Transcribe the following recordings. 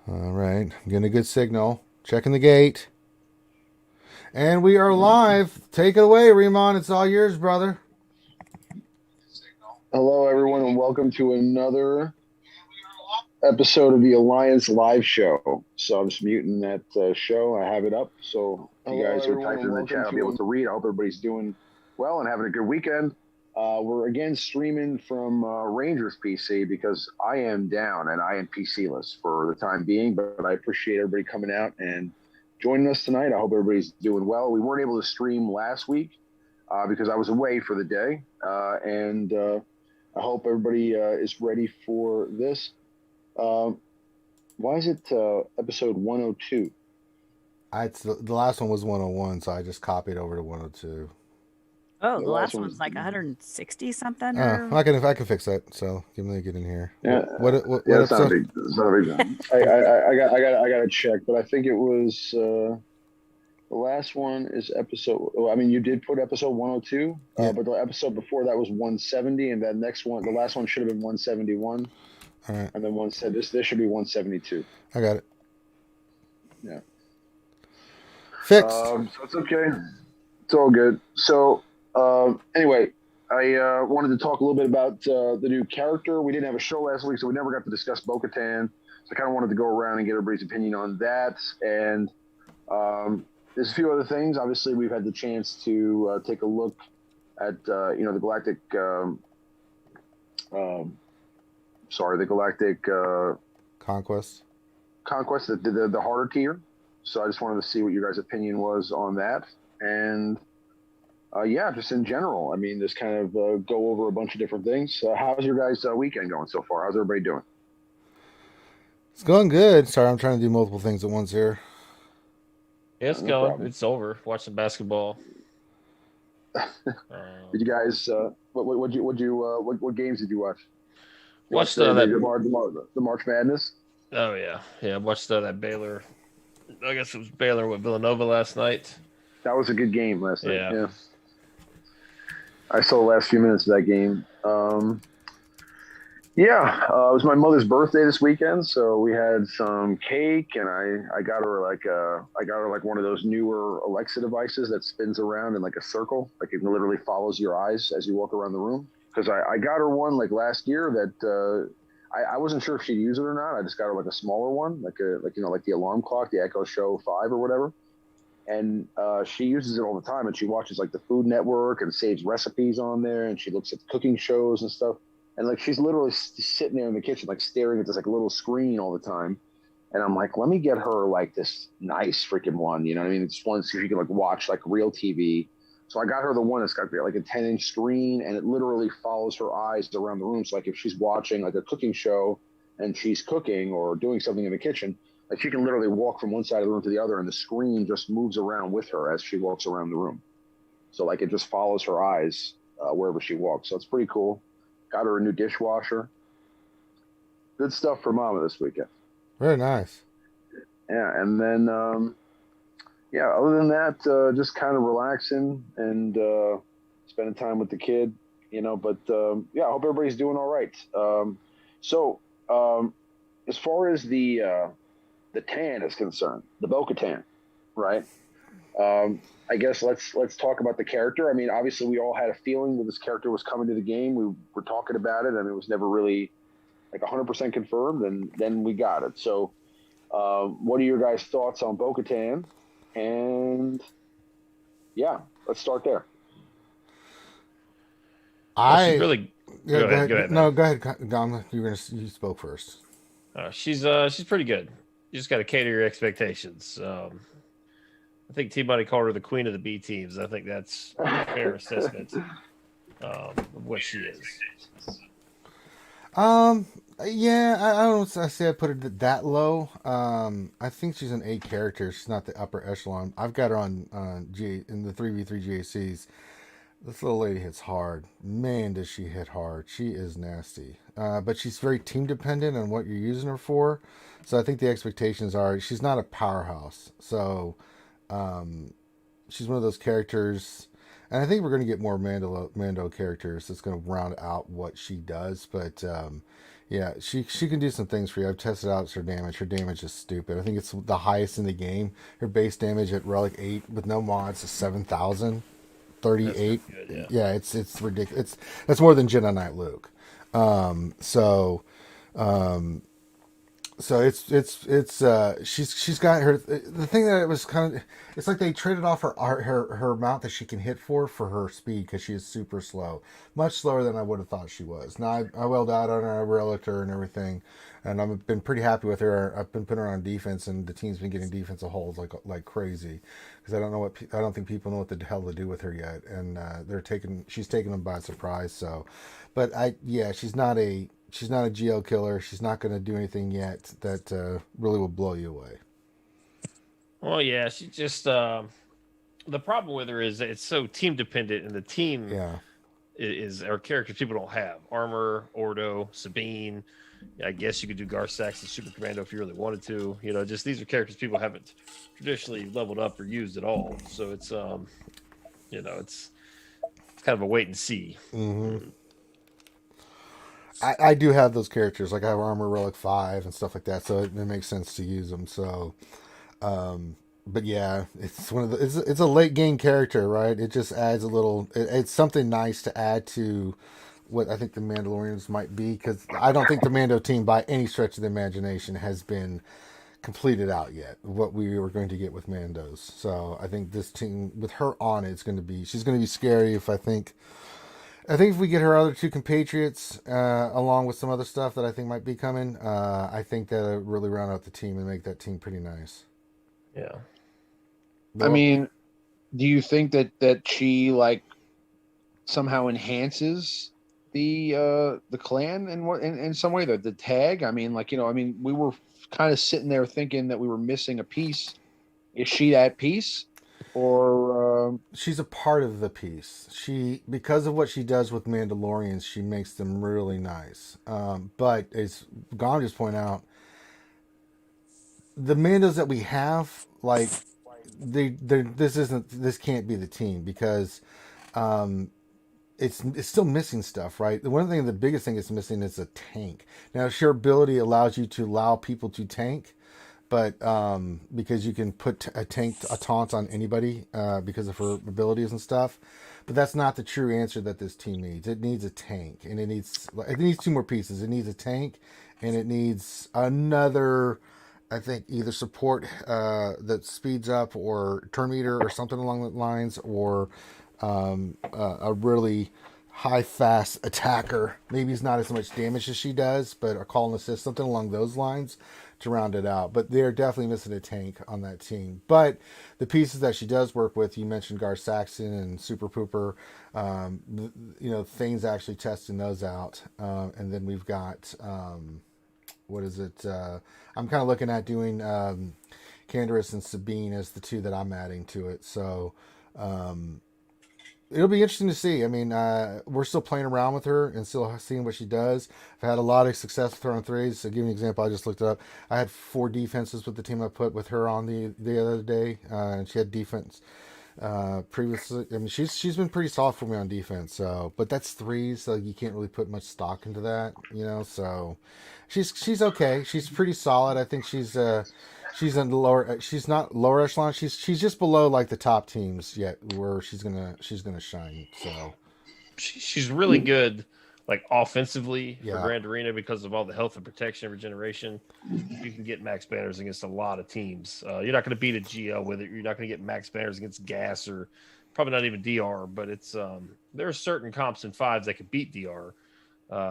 All right. I'm getting a good signal. Checking the gate. And we are live. Take it away, Remon. It's all yours, brother. Hello, everyone, and welcome to another episode of the Alliance live show. So I'm just muting that show. I have it up. So if you guys are typing in the chat, I'll be able to read. I hope everybody's doing well and having a good weekend. We're again streaming from Ranger's PC because I am down and I am PC-less for the time being. But I appreciate everybody coming out and joining us tonight. I hope everybody's doing well. We weren't able to stream last week because I was away for the day. And I hope everybody is ready for this. Why is it episode 102? It's the last one was 101, so I just copied over to 102. Oh, The the last last one was. one's like 160 something Oh, or I can fix that. So give me a get in here. Yeah, What that's not a episode? big. That's not a big. I got to check, but I think it was the last one is episode. Well, I mean, you did put episode 102, Yeah. but the episode before that was 170, and that next one, the last one should have been 171, All right. and then one said this should be 172. I got it. Yeah. Fixed. So it's okay. It's all good. So anyway, I wanted to talk a little bit about the new character. We didn't have a show last week, so we never got to discuss Bo-Katan. So I kind of wanted to go around and get everybody's opinion on that. And there's a few other things. Obviously, we've had the chance to take a look at the Galactic. The Galactic Conquest. Conquest, the harder tier. So I just wanted to see what your guys' opinion was on that. And yeah, just in general. I mean, just kind of go over a bunch of different things. How's your guys' weekend going so far? How's everybody doing? It's going good. Sorry, I'm trying to do multiple things at once here. Yeah, it's No going. problem. It's over. Watching basketball. Did you guys? What games did you watch? You Watched the, that. the March Madness. Oh yeah. I watched that Baylor. I guess it was Baylor with Villanova last night. That was a good game last night. Yeah. Yeah. I saw the last few minutes of that game. Yeah, it was my mother's birthday this weekend, so we had some cake, and I got her like one of those newer Alexa devices that spins around in like a circle, like it literally follows your eyes as you walk around the room. Because I got her one like last year that I wasn't sure if she'd use it or not. I just got her like a smaller one, like the alarm clock, the Echo Show 5 or whatever. And she uses it all the time, and she watches like the Food Network and saves recipes on there, and she looks at cooking shows and stuff. And like she's literally sitting there in the kitchen, like staring at this like little screen all the time. And I'm like, let me get her like this nice freaking one, you know what I mean? It's one so she can like watch like real TV. So I got her the one that's got like a 10-inch screen, and it literally follows her eyes around the room. So like if she's watching like a cooking show and she's cooking or doing something in the kitchen, like she can literally walk from one side of the room to the other, and the screen just moves around with her as she walks around the room. So like it just follows her eyes wherever she walks. So it's pretty cool. Got her a new dishwasher. Good stuff for Mama this weekend. Very nice. Yeah, and then yeah, other than that, just kind of relaxing and spending time with the kid, you know. But yeah, I hope everybody's doing all right. So as far as the tan is concerned, the Bo-Katan, right? I guess let's talk about the character. I mean, obviously, we all had a feeling that this character was coming to the game. We were talking about it, and it was never really like 100% confirmed. And then we got it. So, what are your guys' thoughts on Bo-Katan? And yeah, let's start there. She's really. Yeah, Go ahead. Go ahead. No, go ahead. Dom, you spoke first. She's pretty good. You just got to cater your expectations. I think TMoney called her the queen of the B teams. I think that's a fair assessment of what she is. Yeah, I don't. I say I put it that low. I think she's an A character. She's not the upper echelon. I've got her on G in the 3v3 GACs. This little lady hits hard. Man, does she hit hard. She is nasty. But she's very team dependent on what you're using her for. So I think the expectations are she's not a powerhouse. So she's one of those characters. And I think we're going to get more Mando characters that's going to round out what she does. But Yeah, she can do some things for you. I've tested out her damage. Her damage is stupid. I think it's the highest in the game. Her base damage at Relic 8 with no mods is 7,038. That's pretty good. Yeah. Yeah, it's ridiculous. That's more than Jedi Knight Luke. Um, so um, so she's got her, the thing that it was kind of, it's like they traded off her amount that she can hit for her speed, because she is super slow, much slower than I would have thought she was. Now I welled out on her, I relicked her and everything, and I've been pretty happy with her. I've been putting her on defense, and the team's been getting defensive holds like crazy, because I don't think people know what the hell to do with her yet, and she's taking them by surprise. So, but she's not a GL killer. She's not going to do anything yet that really will blow you away. Well, yeah, she just the problem with her is that it's so team dependent, and the team Yeah. is our characters people don't have Armor, Ordo, Sabine. I guess you could do Garsax and Super Commando if you really wanted to. Just these are characters people haven't traditionally leveled up or used at all. So it's it's kind of a wait and see. Mm-hmm. I do have those characters. Like I have Armor Relic 5 and stuff like that, so it makes sense to use them. So, but yeah, it's it's a late game character, right? It just adds a little. It's something nice to add to what I think the Mandalorians might be, because I don't think the Mando team, by any stretch of the imagination, has been completed out yet. What we were going to get with Mandos. So I think this team with her on it, she's going to be scary. I think if we get her other two compatriots, along with some other stuff that I think might be coming, I think that'll really round out the team and make that team pretty nice. Yeah. I mean, do you think that she like somehow enhances the clan in some way, the tag? I mean, we were kind of sitting there thinking that we were missing a piece. Is she that piece? Or she's a part of the piece. Because of what she does with Mandalorians, she makes them really nice. But as Gom just pointed out, the Mandos that we have, like this can't be the team, because it's still missing stuff, right? The biggest thing it's missing is a tank. Now, sheer ability allows you to allow people to tank, but because you can put a taunt on anybody because of her abilities and stuff. But that's not the true answer that this team needs. It needs a tank, and it needs two more pieces. It needs a tank, and it needs another, I think, either support that speeds up, or turn meter or something along those lines, or a really high fast attacker. Maybe it's not as much damage as she does, but a call and assist, something along those lines to round it out. But they're definitely missing a tank on that team. But the pieces that she does work with, you mentioned Gar Saxon and Super Pooper, things actually testing those out. And then we've got what is it? I'm kind of looking at doing Canderous and Sabine as the two that I'm adding to it. So it'll be interesting to see. I mean, we're still playing around with her and still seeing what she does. I've had a lot of success with her on threes. So, give you an example, I just looked it up. I had 4 defenses with the team I put with her on the other day, and she had defense previously. I mean, she's been pretty soft for me on defense. So, but that's threes, so you can't really put much stock into that, So, she's okay. She's pretty solid. I think she's in the lower. She's not lower echelon. She's just below like the top teams yet, where she's gonna shine. So she's really good, like offensively Yeah. for Grand Arena, because of all the health and protection and regeneration. You can get max banners against a lot of teams. You're not going to beat a GL with it. You're not going to get max banners against Gas, or probably not even DR. But it's there are certain comps and fives that can beat DR.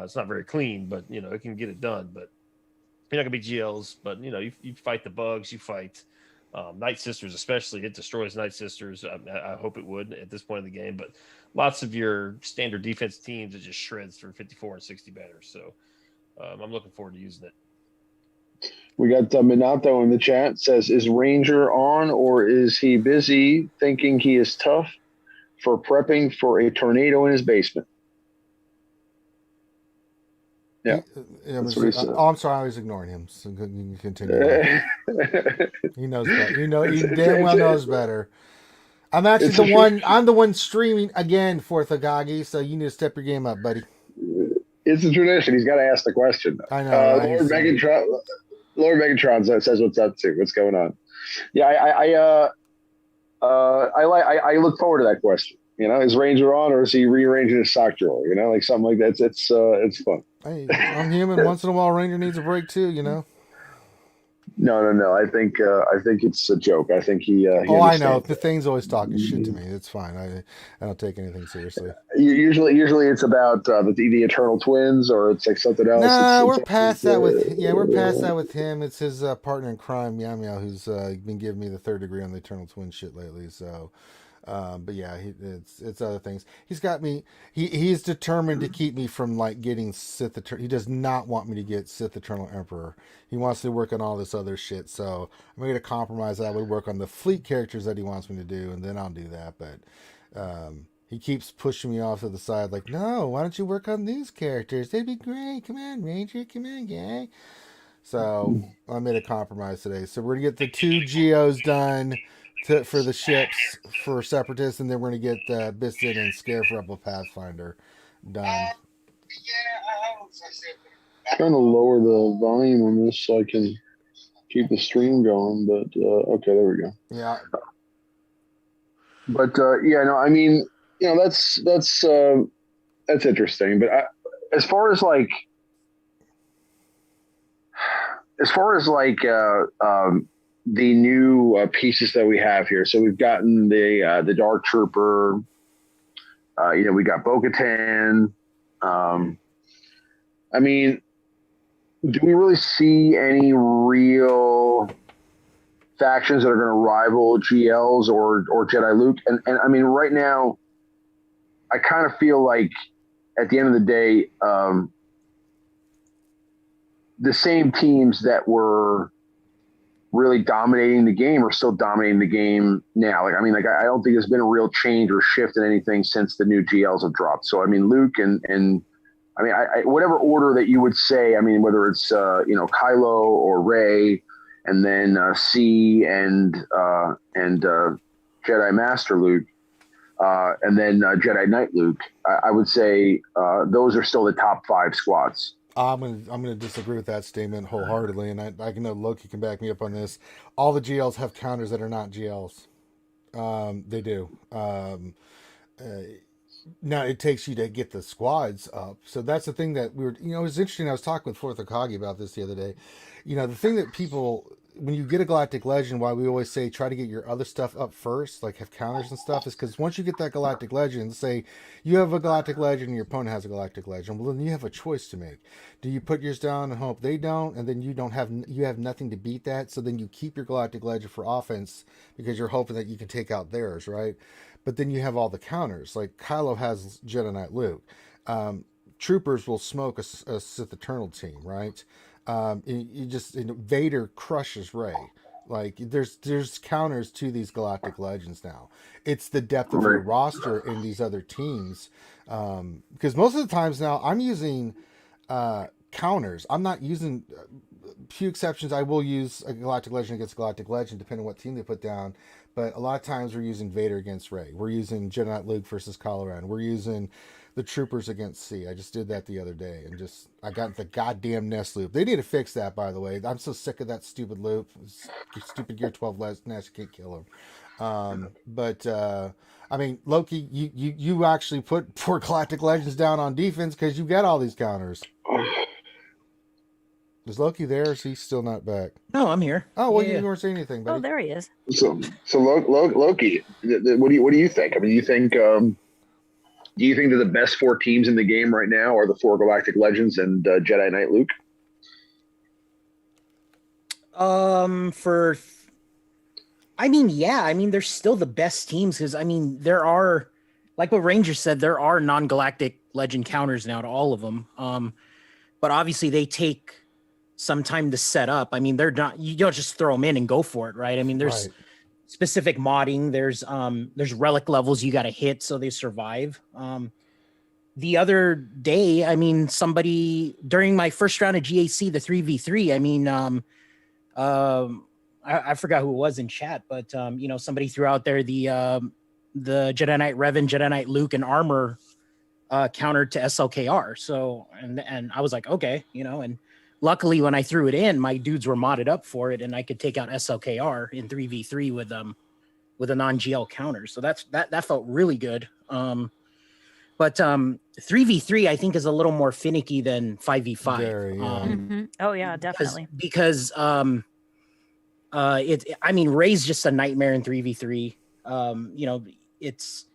It's not very clean, but it can get it done. But you're not gonna be GLs, but you fight the bugs, you fight Night Sisters, especially. It destroys Night Sisters. I hope it would at this point in the game, but lots of your standard defense teams, it just shreds for 54 and 60 banners. So I'm looking forward to using it. We got Minato in the chat, says, is Ranger on, or is he busy thinking he is tough for prepping for a tornado in his basement? Yeah. I'm sorry, I was ignoring him. So you can continue. He knows better. He damn well knows better. I'm actually I'm the one streaming again for Thagagi, so you need to step your game up, buddy. It's a tradition. He's got to ask the question. I know. Right? Lord Megatron says, "What's up, too? What's going on?" Yeah, I look forward to that question. You know, is Ranger on, or is he rearranging his sock drawer? You know, like something like that. It's fun. Hey, I'm human. Once in a while, Ranger needs a break too. You know. No. I think it's a joke. I think he. Oh, I know. The thing's always talking shit to me. It's fine. I don't take anything seriously. Usually it's about the Eternal Twins, or it's like something else. No, we're past that with him. It's his partner in crime, Meow Meow, who's been giving me the third degree on the Eternal Twin shit lately. So, but yeah, it's other things. He's got me. He's determined to keep me from like getting Sith Eternal. He does not want me to get Sith Eternal Emperor. He wants to work on all this other shit. So I'm going to compromise that. We work on the fleet characters that he wants me to do, and then I'll do that. But he keeps pushing me off to the side, like, no, why don't you work on these characters? They'd be great. Come on, Ranger. Come on, guy. So I made a compromise today. So we're going to get the 2 Geos done for the ships for Separatists, and then we're going to get Biston and Scarif Rebel Pathfinder done. Trying to lower the volume on this so I can keep the stream going, but okay, there we go. Yeah. But yeah, no, I mean, you know, that's interesting. But as far as the new pieces that we have here, so we've gotten the Dark Trooper. You know, we got Bo-Katan. I mean, do we really see any real factions that are going to rival GLs or Jedi Luke? And I mean, right now, I kind of feel like at the end of the day, the same teams that were really dominating the game are still dominating the game now. Like, I mean, like, I don't think there's been a real change or shift in anything since the new GLs have dropped. So, I mean, Luke and I mean, whatever order that you would say, I mean, whether it's, you know, Kylo or Rey, and then C and Jedi Master Luke, and then Jedi Knight Luke, I would say those are still the top 5 squads. I'm gonna disagree with that statement wholeheartedly, and I know Loki can back me up on this. All the GLs have counters that are not GLs. They do. Now it takes you to get the squads up, so that's the thing that we were. You know, it was interesting. I was talking with Fourth Akagi about this the other day. You know, the thing that people, when you get a Galactic Legend, why we always say try to get your other stuff up first, like have counters and stuff, is because once you get that Galactic Legend, say you have a Galactic Legend and your opponent has a Galactic Legend, well then you have a choice to make. Do you put yours down and hope they don't, and then you have nothing to beat that, so then you keep your Galactic Legend for offense because you're hoping that you can take out theirs, right? But then you have all the counters, like Kylo has Jedi Knight Luke. Troopers will smoke a Sith Eternal team, right? Vader crushes Rey. Like there's counters to these Galactic Legends now. It's the depth of your roster in these other teams, because most of the times now I'm using counters. I'm not using few exceptions. I will use a Galactic Legend against Galactic Legend depending on what team they put down. But a lot of times we're using Vader against Rey. We're using Jedi Knight Luke versus Kylo Ren. We're using the Troopers against C. I just did that the other day, and I got the goddamn Nest loop. They need to fix that, by the way. I'm so sick of that stupid loop. Stupid Gear 12 Nest can't kill him. I mean, Loki, you actually put 4 Galactic Legends down on defense because you got all these counters. Is Loki there, or is he still not back? No, I'm here. Oh, well, you weren't saying anything, buddy. Oh, there he is. So Loki, what do you think? I mean, do you think that the best 4 teams in the game right now are the 4 Galactic Legends and Jedi Knight Luke? They're still the best teams because there are, like what Ranger said, there are non-galactic legend counters now to all of them. But obviously they take some time to set up. I mean, they're not, you don't just throw them in and go for it, right? I mean, there's specific modding. There's relic levels you got to hit so they survive. The other day, somebody during my first round of GAC, the 3v3, I forgot who it was in chat, but somebody threw out there the Jedi Knight Revan, Jedi Knight Luke, and armor counter to SLKR. So and I was like, okay, you know, and luckily when I threw it in, my dudes were modded up for it, and I could take out SLKR in 3v3 with a non-GL counter. So that felt really good. But 3v3 I think is a little more finicky than 5v5. Very, yeah. Mhm. Oh yeah, definitely. Because I mean, Ray's just a nightmare in 3v3. You know, it's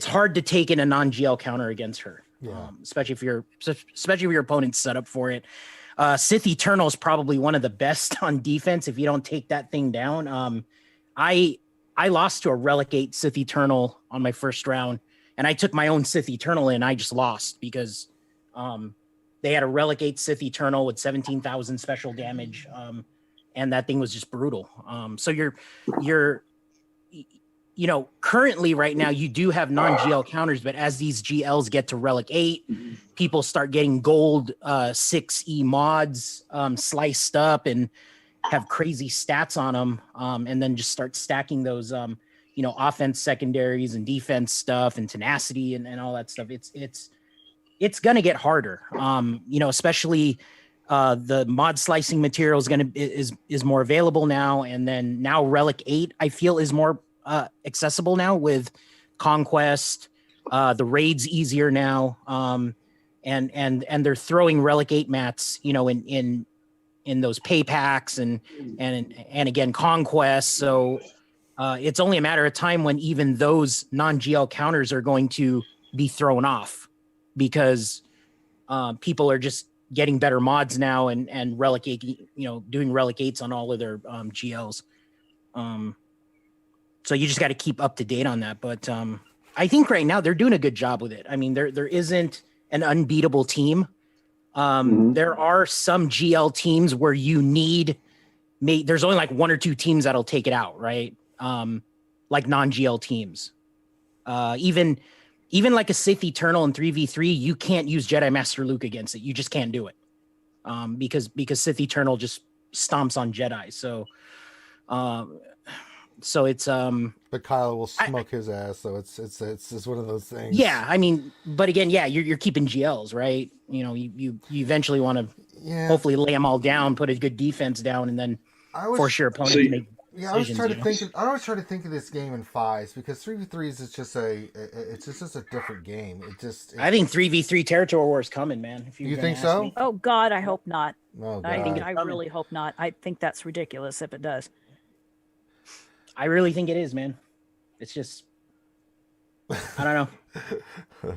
hard to take in a non-GL counter against her. Yeah. Especially if your opponent's set up for it. Sith Eternal is probably one of the best on defense if you don't take that thing down. I lost to a Relic 8 Sith Eternal on my first round, and I took my own Sith Eternal in. I just lost because they had a Relic 8 Sith Eternal with 17,000 special damage, and that thing was just brutal. So you're you know, currently right now you do have non-GL counters, but as these GLs get to Relic 8, people start getting gold 6E mods sliced up and have crazy stats on them, and then just start stacking those you know, offense secondaries and defense stuff and tenacity and all that stuff. It's gonna get harder. You know, especially the mod slicing material is more available now, and then now Relic 8 I feel is more accessible now with Conquest. The raid's easier now, and they're throwing Relic 8 mats, you know, in those pay packs and again Conquest. So it's only a matter of time when even those non-GL counters are going to be thrown off, because people are just getting better mods now and Relic 8, you know, doing Relic 8s on all of their GLs. So you just got to keep up to date on that. But I think right now they're doing a good job with it. I mean, there isn't an unbeatable team. There are some GL teams where you need, there's only like one or two teams that'll take it out, right? Like non-GL teams. Even like a Sith Eternal in 3v3, you can't use Jedi Master Luke against it. You just can't do it. Because Sith Eternal just stomps on Jedi. So it's But Kyle will smoke his ass, so it's just one of those things. Yeah, I mean, but again, yeah, you're keeping GLs, right? You know, you eventually want to hopefully lay them all down, put a good defense down, and then force your opponent to make I always try to think of this game in fives, because 3v3s is just a different game. I think 3v3 Territory War is coming, man. If you think so? Oh God, I hope not. Oh, God. I really hope not. I think that's ridiculous if it does. I really think it is, man. It's just, I don't know.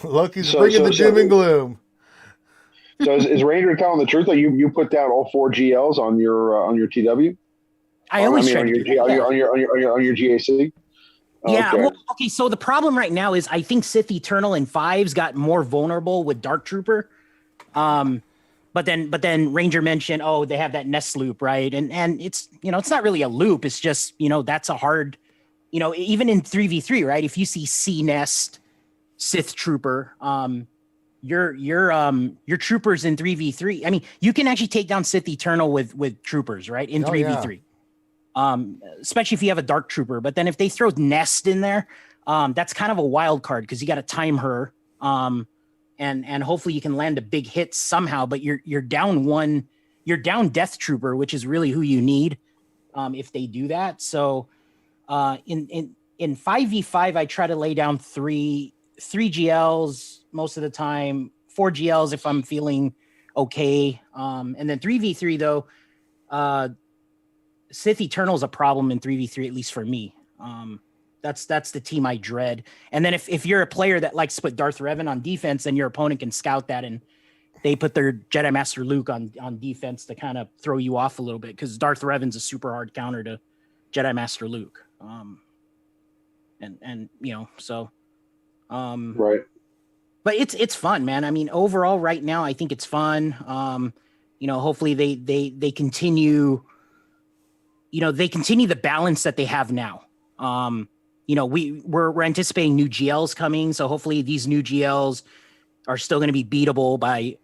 Loki's bringing the doom and gloom. So is Ranger telling the truth that you put down all 4 GLs on your TW? I always try on to your GAC. Yeah. Okay. Well, okay. So the problem right now is I think Sith Eternal in 5s got more vulnerable with Dark Trooper. But then Ranger mentioned, oh, they have that nest loop, right? And it's, you know, it's not really a loop. It's just, you know, that's a hard, you know, even in 3v3, right? If you see C nest, Sith Trooper, your troopers in 3v3. I mean, you can actually take down Sith Eternal with troopers, right? In 3v3. Especially if you have a Dark Trooper. But then if they throw nest in there, that's kind of a wild card, because you got to time her. And hopefully you can land a big hit somehow, but you're down one, you're down Death Trooper, which is really who you need if they do that. So in 5v5, I try to lay down three GLs most of the time, 4 GLs if I'm feeling okay. And then 3v3 though, Sith Eternal is a problem in 3v3, at least for me. That's the team I dread. And then if you're a player that likes to put Darth Revan on defense, then your opponent can scout that and they put their Jedi Master Luke on defense to kind of throw you off a little bit, because Darth Revan's a super hard counter to Jedi Master Luke. And you know, so right. But it's fun, man. I mean, overall right now I think it's fun. You know, hopefully they continue, you know, they continue the balance that they have now. You know, we're anticipating new GLs coming, so hopefully these new GLs are still going to be beatable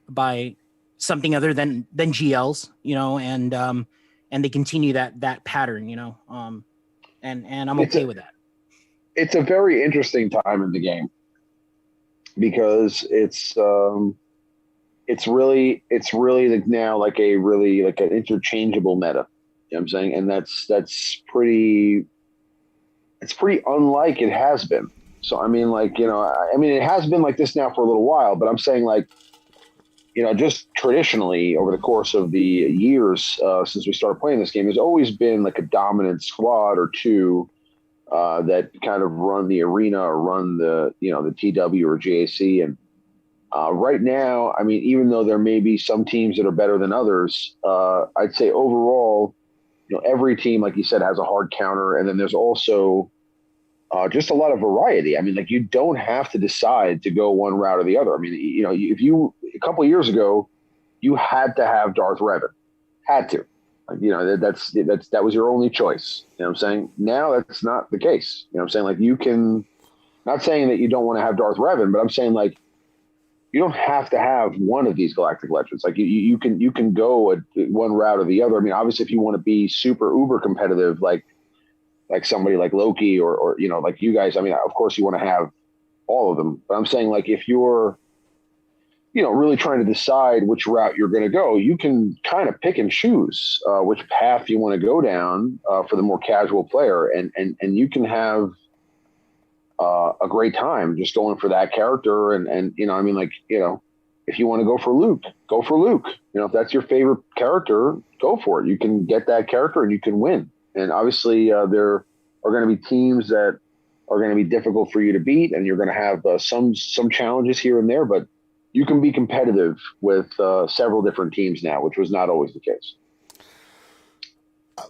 by something other than GLs, you know, and they continue that pattern, you know, and I'm okay with that. It's a very interesting time in the game. because it's really now like a really like an interchangeable meta. You know what I'm saying? And that's pretty unlike it has been. So I mean, like, I mean, it has been like this now for a little while, but I'm saying, like, just traditionally over the course of the years since we started playing this game, there's always been like a dominant squad or two that kind of run the arena or run the TW or JAC. And right now, I mean, even though there may be some teams that are better than others, I'd say overall, every team, like you said, has a hard counter, and then there's also just a lot of variety. I mean, like, you don't have to decide to go one route or the other. I mean, if you a couple of years ago, you had to have Darth Revan, had to. That was your only choice. You know what I'm saying? Now that's not the case. You know what I'm saying? Like, you can, not saying that you don't want to have Darth Revan, but I'm saying, like, you don't have to have one of these Galactic Legends. Like, you can go one route or the other. I mean, obviously, if you want to be super uber competitive, like somebody like Loki or like you guys, I mean, of course you want to have all of them. But I'm saying, like, if you're really trying to decide which route you're going to go, you can kind of pick and choose which path you want to go down for the more casual player, and you can have a great time just going for that character. And I mean, like, if you want to go for Luke, go for Luke. If that's your favorite character, go for it. You can get that character and you can win. And obviously there are going to be teams that are going to be difficult for you to beat, and you're going to have some challenges here and there, but you can be competitive with several different teams now, which was not always the case.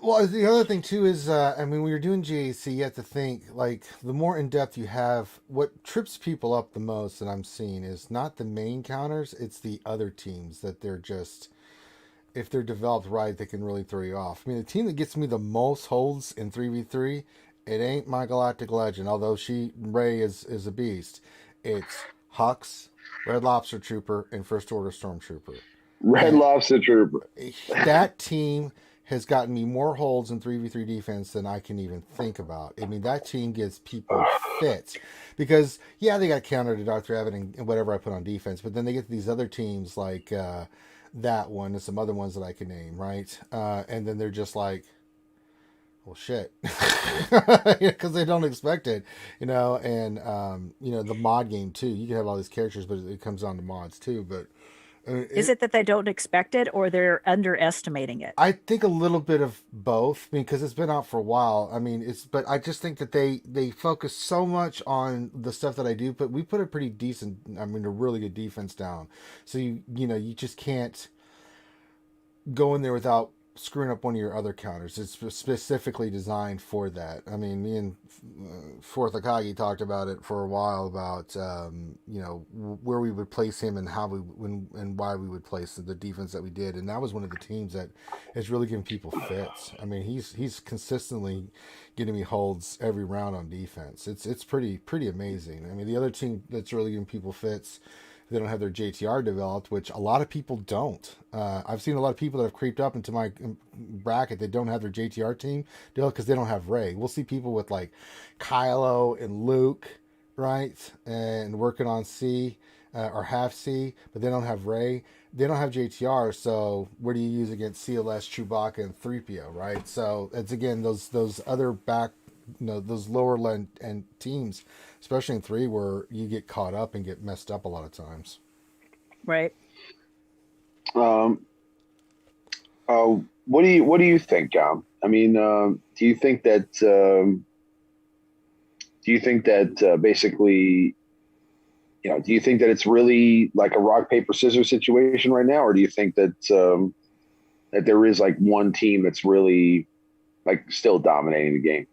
Well, the other thing too is, I mean, when you're doing GAC, you have to think, like, the more in depth you have, what trips people up the most that I'm seeing is not the main counters, it's the other teams that they're just, if they're developed right, they can really throw you off. I mean, the team that gets me the most holds in 3v3, it ain't my Galactic Legend, although Rey is a beast. It's Hux, Red Lobster Trooper, and First Order Stormtrooper. Red Lobster Trooper. That team has gotten me more holds in 3v3 defense than I can even think about. I mean, that team gives people fits. Because, yeah, they got countered to Darth Revan and whatever I put on defense, but then they get these other teams like that one and some other ones that I can name, right? And then they're just like, well, shit. Because they don't expect it, and, the mod game, too. You can have all these characters, but it comes down to mods, too, but is it that they don't expect it, or they're underestimating it? I think a little bit of both, because it's been out for a while. I mean, but I just think that they focus so much on the stuff that I do, but we put a pretty decent, I mean, a really good defense down. So you just can't go in there without screwing up one of your other counters. It's specifically designed for that. I mean, me and Fourth Akagi talked about it for a while about where we would place him and and why we would place the defense that we did, and that was one of the teams that has really given people fits. I mean, he's consistently getting me holds every round on defense. It's pretty amazing. I mean, the other team that's really giving people fits, they don't have their JTR developed, which a lot of people don't. I've seen a lot of people that have creeped up into my bracket that don't have their JTR team developed because they don't have Rey. We'll see people with like Kylo and Luke, right, and working on C or half C, but they don't have Rey. They don't have JTR, so where do you use against CLS, Chewbacca, and 3PO, right? So it's, again, those other back, those lower end teams, especially in 3, where you get caught up and get messed up a lot of times. Right. What do you think, Dom? I mean, do you think that basically, do you think that it's really like a rock paper scissors situation right now, or do you think that that there is like one team that's really like still dominating the game?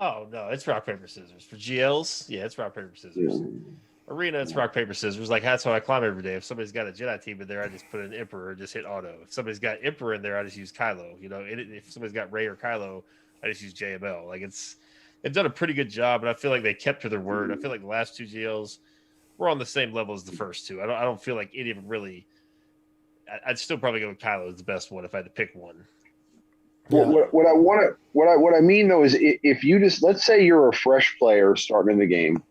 Oh no, it's rock paper scissors for GLs. Yeah, it's rock paper scissors. Yeah. Arena, it's rock paper scissors. Like, that's how I climb every day. If somebody's got a Jedi team in there, I just put an Emperor and just hit auto. If somebody's got Emperor in there, I just use Kylo. If somebody's got Rey or Kylo, I just use JML. Like, they've done a pretty good job, and I feel like they kept to their word. I feel like the last 2 GLs were on the same level as the first 2. I don't feel like any of them really. I'd still probably go with Kylo as the best one if I had to pick one. Yeah. What I mean though is, if you just, let's say you're a fresh player starting in the game,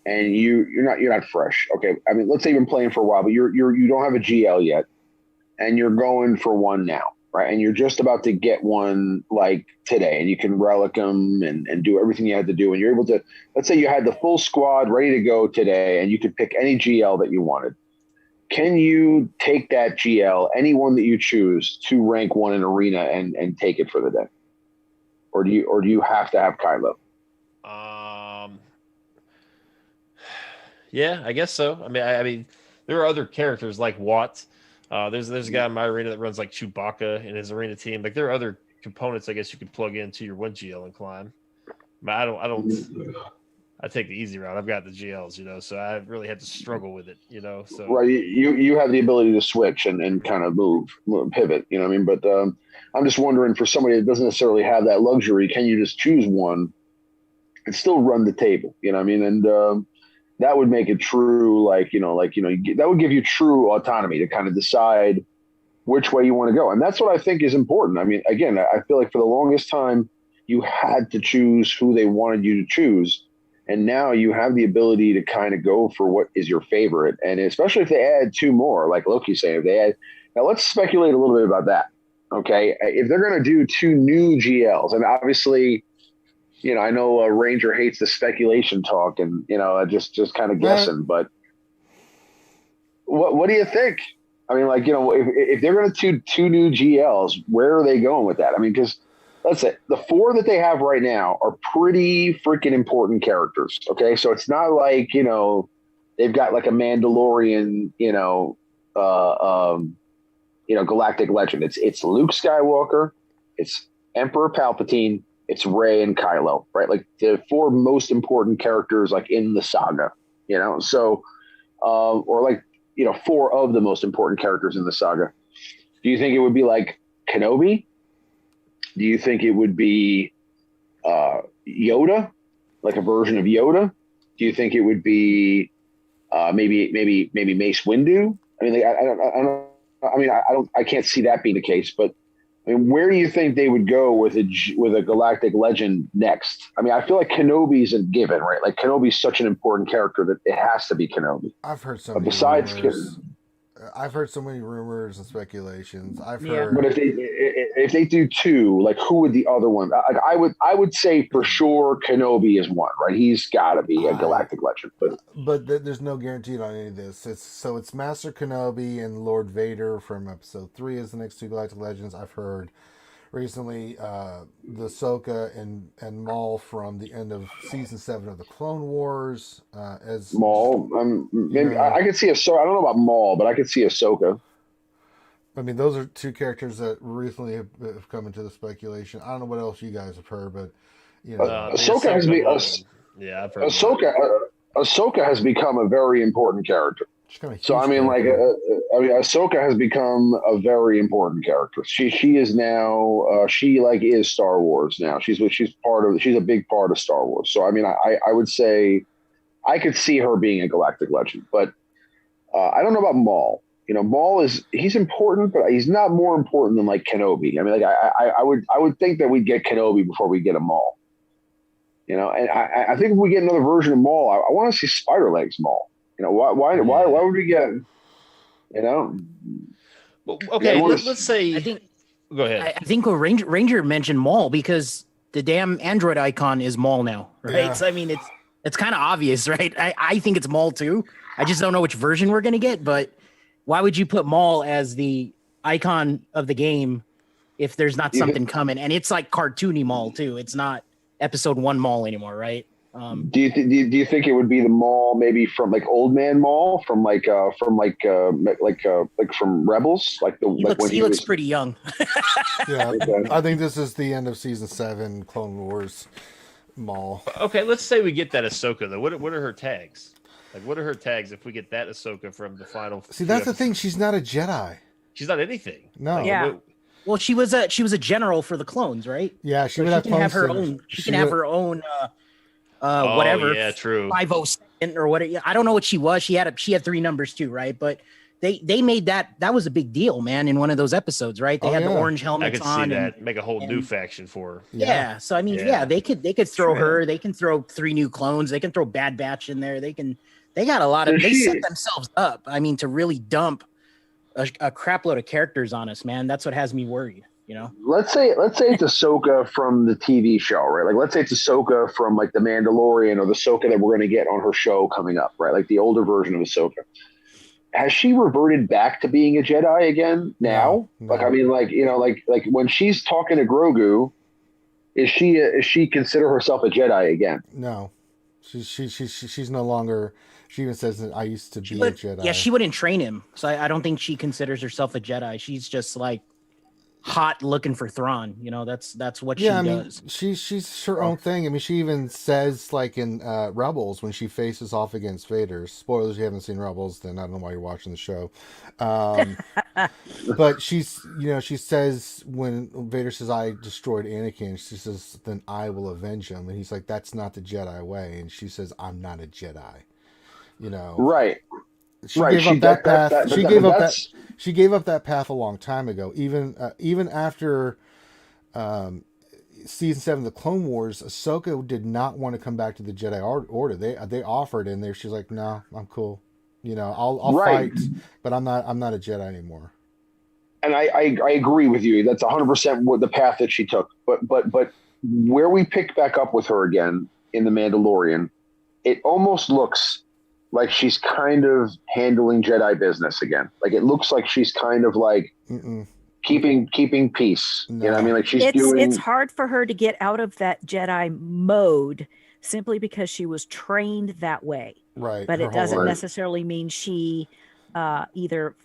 and you're not fresh. Okay, I mean, let's say you've been playing for a while, but you don't have a GL yet, and you're going for one now, right? And you're just about to get one like today, and you can relic them and do everything you had to do, and you're able to. Let's say you had the full squad ready to go today, and you could pick any GL that you wanted. Can you take that GL, any one that you choose, to rank 1 in arena and take it for the day, or do you have to have Kylo? Yeah, I guess so. I mean, there are other characters like Watt. There's a guy in my arena that runs like Chewbacca in his arena team. Like there are other components I guess you could plug into your 1GL and climb. But I take the easy route. I've got the GLs, so I really had to struggle with it, So right, you have the ability to switch and kind of move, pivot, you know what I mean? But I'm just wondering, for somebody that doesn't necessarily have that luxury, can you just choose one and still run the table? You know what I mean? And that would make it true, that would give you true autonomy to kind of decide which way you want to go. And that's what I think is important. I mean, again, I feel like for the longest time, you had to choose who they wanted you to choose. And now you have the ability to kind of go for what is your favorite. And especially if they add 2 more, like Loki's saying, now let's speculate a little bit about that. Okay. If they're going to do 2 new GLs, and obviously, I know Ranger hates the speculation talk and, just kind of guessing, but what do you think? I mean, if they're going to do 2 new GLs, where are they going with that? I mean, because let's say the 4 that they have right now are pretty freaking important characters. Okay. So it's not like, they've got like a Mandalorian, Galactic legend. It's Luke Skywalker. It's Emperor Palpatine. It's Rey and Kylo, right? Like the 4 most important characters, like in the saga, So, or 4 of the most important characters in the saga. Do you think it would be like Kenobi? Do you think it would be Yoda, like a version of Yoda? Do you think it would be maybe Mace Windu? I mean, I can't see that being the case, but I mean, where do you think they would go with a Galactic legend next? I mean, I feel like Kenobi's a given, right? Like Kenobi's such an important character that it has to be Kenobi. I've heard so but many besides rumors. I've heard so many rumors and speculations. I've heard. But if they do 2, like who would the other one? Like I would say for sure Kenobi is one, right? He's got to be a Galactic legend. But there's no guarantee on any of this. It's Master Kenobi and Lord Vader from Episode 3 is the next 2 Galactic legends. I've heard recently the Ahsoka and Maul from the end of Season 7 of the Clone Wars as Maul. Maybe I could see Ahsoka. I don't know about Maul, but I could see Ahsoka. I mean, those are 2 characters that recently have come into the speculation. I don't know what else you guys have heard, but Ahsoka has been. I've heard Ahsoka has become a very important character. So I mean, Ahsoka has become a very important character. She is now is Star Wars now. She's a big part of Star Wars. So I mean, I would say I could see her being a Galactic legend, but I don't know about Maul. Maul he's important, but he's not more important than like Kenobi. I mean, I would think that we'd get Kenobi before we get a Maul. And I think if we get another version of Maul, I want to see Spider Legs Maul. Why would we get, Well, okay, let's say. I think. Go ahead. I think Ranger mentioned Maul because the damn Android icon is Maul now, right? Yeah. So I mean, it's kind of obvious, right? I think it's Maul too. I just don't know which version we're gonna get. But why would you put Maul as the icon of the game if there's not something coming? And it's like cartoony Maul too. It's not Episode 1 Maul anymore, right? Do you think it would be the Maul maybe from like Old Man Maul from from Rebels? He looks pretty young. Yeah, okay. I think this is the end of Season 7 Clone Wars Maul. Okay, let's say we get that Ahsoka though. What are her tags? Like, what are her tags if we get that Ahsoka from the final? See, that's the thing. She's not a Jedi. She's not anything. No. Like, Yeah. Well, she was a general for the clones, right? Yeah, she So would she can have her clone own. She can have her own. Oh, Whatever. yeah, true. 502nd or what? I don't know what she was. She had 3 numbers too, right? But they made that was a big deal, man, in one of those episodes, right? They Oh, had the yeah. orange I helmets could see on. that. Make a whole new and- faction for her. Yeah. So I mean, Yeah. yeah, they could throw True. her. They can throw 3 new clones. They can throw Bad Batch in there. They got a lot of. So They she- set themselves up. I mean, to really dump a crap load of characters on us, man. That's what has me worried. You know. Let's say it's Ahsoka from the TV show, right? Like, let's say it's Ahsoka from like the Mandalorian, or the Ahsoka that we're going to get on her show coming up, right? Like the older version of Ahsoka. Has she reverted back to being a Jedi again now? No. Like, I mean, like, you know, like when she's talking to Grogu, is she consider herself a Jedi again? No, she's no longer. She even says that I used to be a Jedi. Yeah, she wouldn't train him, so I don't think she considers herself a Jedi. She's just like hot looking for Thrawn. You know, that's what she does. She's her own thing. I mean, she even says, like in Rebels, when she faces off against Vader. Spoilers, you haven't seen Rebels, then I don't know why you're watching the show. But she says when Vader says, "I destroyed Anakin," she says, "Then I will avenge him." And he's like, "That's not the Jedi way." And she says, "I'm not a Jedi." You know, Right. she Right. gave up that path. She gave up that. that's- She gave up that path a long time ago. Even after season 7 of the Clone Wars, Ahsoka did not want to come back to the Jedi Order. They offered in there. She's like, "No, I'm cool. You know, I'll Right. fight, but I'm not a Jedi anymore." And I agree with you. That's 100% what the path that she took. But where we pick back up with her again in the Mandalorian, it almost looks like she's kind of handling Jedi business again. Like, it looks like she's kind of like Mm-mm. keeping peace. No. You know what I mean? Like, she's It's doing. hard for her to get out of that Jedi mode simply because she was trained that way. Right. But her it whole doesn't life. necessarily mean she either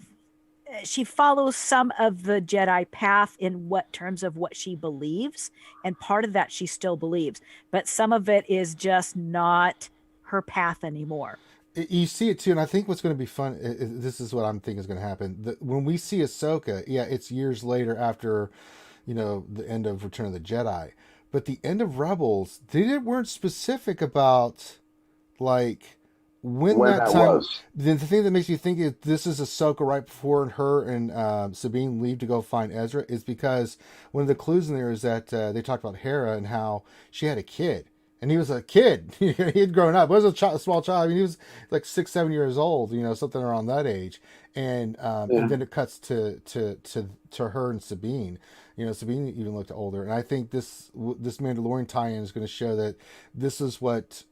she follows some of the Jedi path in what terms of what she believes, and part of that she still believes, but some of it is just not her path anymore. You see it too, and I think what's going to be fun. This is what I'm thinking is going to happen. When we see Ahsoka, yeah, it's years later after, the end of Return of the Jedi, but the end of Rebels, they weren't specific about, like, when that time was. The thing that makes me think this is Ahsoka right before her and Sabine leave to go find Ezra is because one of the clues in there is that they talked about Hera and how she had a kid. And he was a kid. He had grown up. He was a small child. I mean, he was like 6, 7 years old. Something around that age. And then it cuts to her and Sabine. Sabine even looked older. And I think this Mandalorian tie-in is going to show that this is what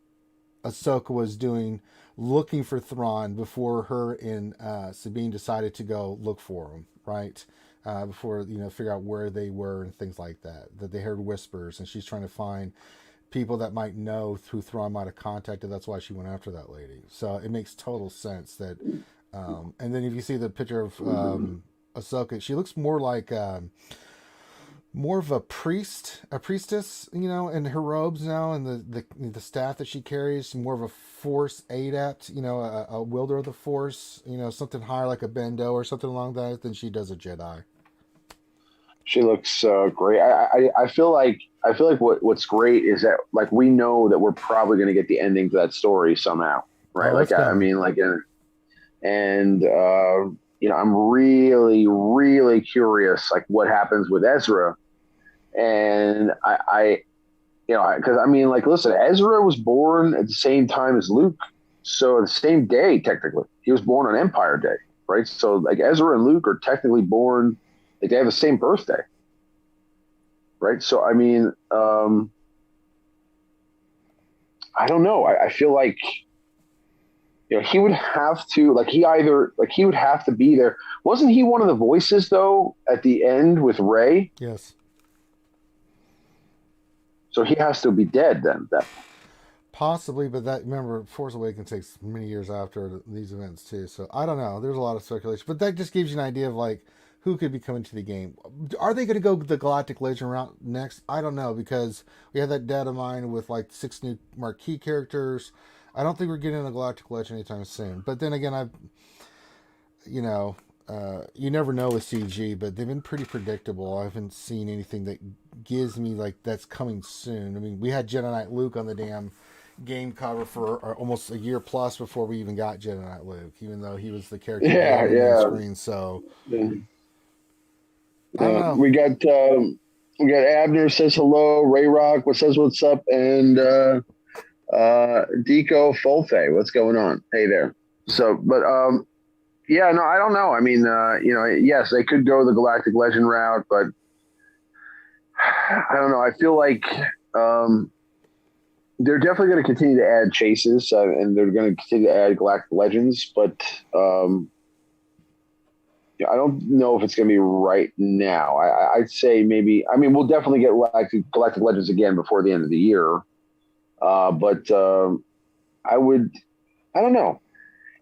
Ahsoka was doing, looking for Thrawn before her and Sabine decided to go look for him. Right. Before figure out where they were and things like that. That they heard whispers, and she's trying to find people that might know who Thrawn might have contacted. That's why she went after that lady. So it makes total sense that. And then if you see the picture of Ahsoka, she looks more like more of a priestess, in her robes now, and the staff that she carries, more of a Force adept, a wielder of the Force, something higher like a Bendo or something along that than she does a Jedi. She looks great. I feel like what's great is that, like, we know that we're probably going to get the ending to that story somehow, right? Oh, Like, it's I coming. mean, like, I'm really, really curious, like, what happens with Ezra, and because I mean, like, listen, Ezra was born at the same time as Luke, so the same day technically. He was born on Empire Day, right? So, like, Ezra and Luke are technically born. Like, they have the same birthday, right? So, I mean, I don't know. I feel like, he would have to, he would have to be there. Wasn't he one of the voices, though, at the end with Rey? Yes. So he has to be dead then. Possibly, but remember, Force Awakens takes many years after these events too. So I don't know. There's a lot of speculation, but that just gives you an idea of, like, who could be coming to the game. Are they going to go the Galactic Legend route next? I don't know, because we have that data mine with like 6 new marquee characters. I don't think we're getting a Galactic Legend anytime soon. But then again, you never know with CG, but they've been pretty predictable. I haven't seen anything that gives me like that's coming soon. I mean, we had Jedi Knight Luke on the damn game cover for almost a year plus before we even got Jedi Knight Luke, even though he was the character Yeah, on the yeah. screen. So Yeah. I don't know. We got Abner says hello, Ray Rock what says what's up, and Deco Folfe, what's going on? Hey there. So, but yeah, no, I don't know. I mean, yes, they could go the Galactic Legend route, but I don't know. I feel like they're definitely going to continue to add chases, and they're going to continue to add Galactic Legends, but I don't know if it's going to be right now. I'd say maybe. I mean, we'll definitely get Galactic Legends again before the end of the year, but I don't know.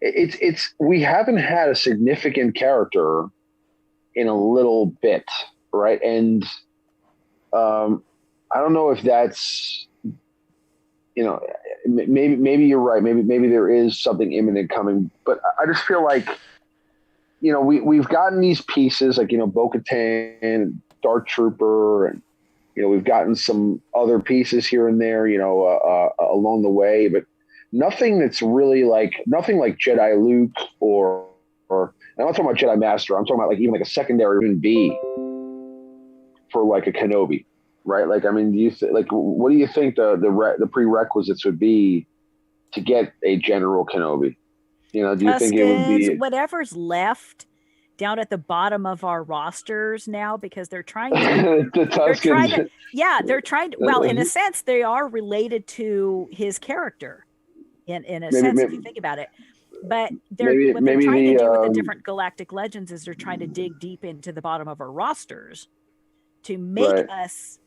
It's we haven't had a significant character in a little bit, right? And I don't know if that's, maybe you're right. Maybe there is something imminent coming, but I just feel like, we've gotten these pieces like, Bo-Katan, Dark Trooper, and, we've gotten some other pieces here and there, along the way, but nothing that's really nothing like Jedi Luke or I'm not talking about Jedi Master. I'm talking about even a secondary even B for a Kenobi, right? Do you what do you think the prerequisites would be to get a General Kenobi? Do you think it would be whatever's left down at the bottom of our rosters now, because they're trying to they're trying to, well, in a sense they are related to his character in a sense, if you think about it. But they're trying to do with the different Galactic Legends is they're trying to dig deep into the bottom of our rosters to make us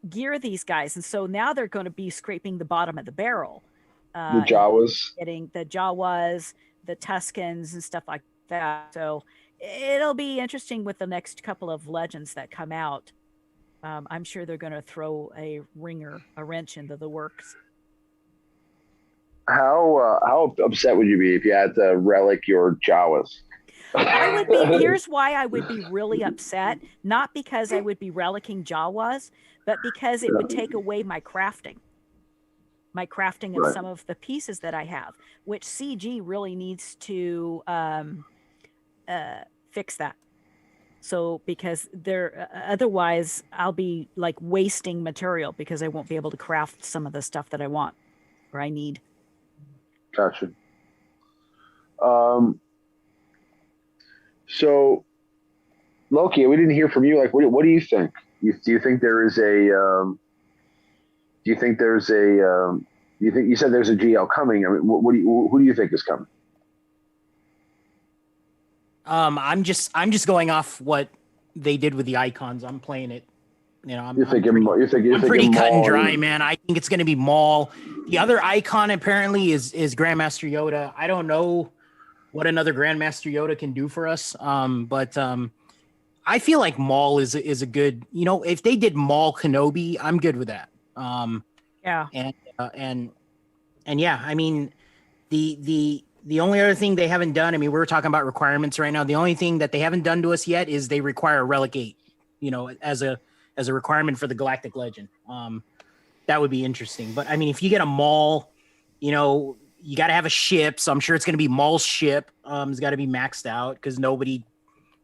gear these guys. And so now they're going to be scraping the bottom of the barrel. The Jawas. Getting the Jawas, the Tuskens and stuff like that. So it'll be interesting with the next couple of legends that come out. I'm sure they're going to throw a wrench into the works. How upset would you be if you had to relic your Jawas? I would be. Here's why I would be really upset. Not because I would be relicking Jawas, but because it would take away my crafting of some of the pieces that I have, which CG really needs to fix that. So because otherwise I'll be wasting material because I won't be able to craft some of the stuff that I want or I need. Gotcha. So Loki, we didn't hear from you. What do you think? Do you think there is a? You said there's a GL coming? I mean, who do you think is coming? I'm just going off what they did with the icons. I'm playing it. I'm pretty cut and dry, man. I think it's going to be Maul. The other icon apparently is Grandmaster Yoda. I don't know what another Grandmaster Yoda can do for us. But I feel like Maul is a good, if they did Maul Kenobi, I'm good with that. Yeah. And yeah, I mean, the only other thing they haven't done, we were talking about requirements right now. The only thing that they haven't done to us yet is they require a Relic 8, as a requirement for the Galactic Legend. That would be interesting. But if you get a Maul, you got to have a ship. So I'm sure it's going to be Maul's ship. It's got to be maxed out because nobody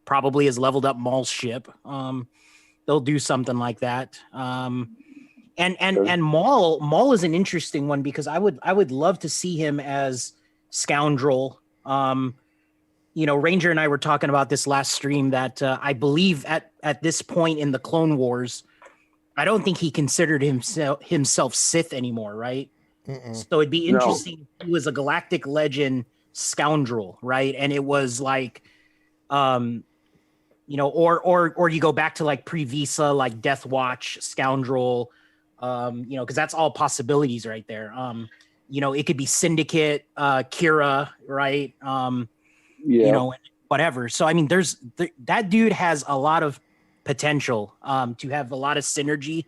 probably has leveled up Maul's ship. They'll do something like that. And Maul is an interesting one because I would love to see him as Scoundrel. Ranger and I were talking about this last stream that I believe at this point in the Clone Wars, I don't think he considered himself Sith anymore, right? Mm-mm. So it'd be interesting if he was a Galactic Legend Scoundrel, right? And it was or you go back to pre-Visa, like Death Watch Scoundrel, because that's all possibilities right there. It could be Syndicate, Kira, right? Whatever. So that dude has a lot of potential to have a lot of synergy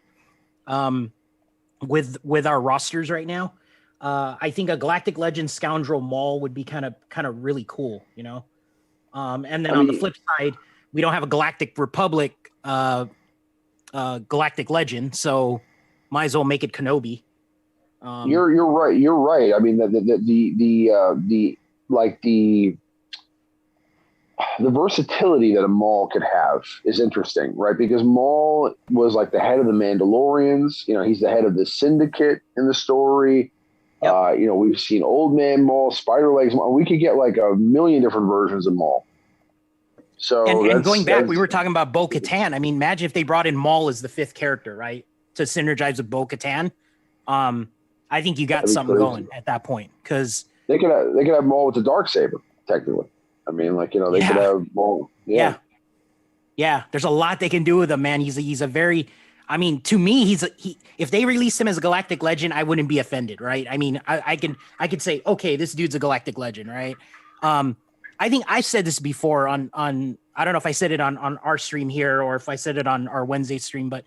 with our rosters right now. I think a Galactic Legend Scoundrel Maul would be kind of really cool, and then on the flip side, we don't have a Galactic Republic Galactic Legend, so might as well make it Kenobi. You're right. You're right. I mean, the versatility that a Maul could have is interesting, right? Because Maul was like the head of the Mandalorians. You know, he's the head of the Syndicate in the story. Yep. You know, we've seen Old Man Maul, Spider Legs Maul. We could get like a million different versions of Maul. So and going back, we were talking about Bo Katan. I mean, imagine if they brought in Maul as the 5th character, right, to synergize with Bo Katan. I think you got something going at that point, because they could have Maul with the Darksaber, technically. I mean, like, you know, they could have Maul. Yeah. There's a lot they can do with him, man. He's a very, I mean, to me, if they released him as a Galactic Legend, I wouldn't be offended, right? I mean, I could say, okay, this dude's a Galactic Legend, right? I think I said this before on I don't know if I said it on our stream here or if I said it on our Wednesday stream, but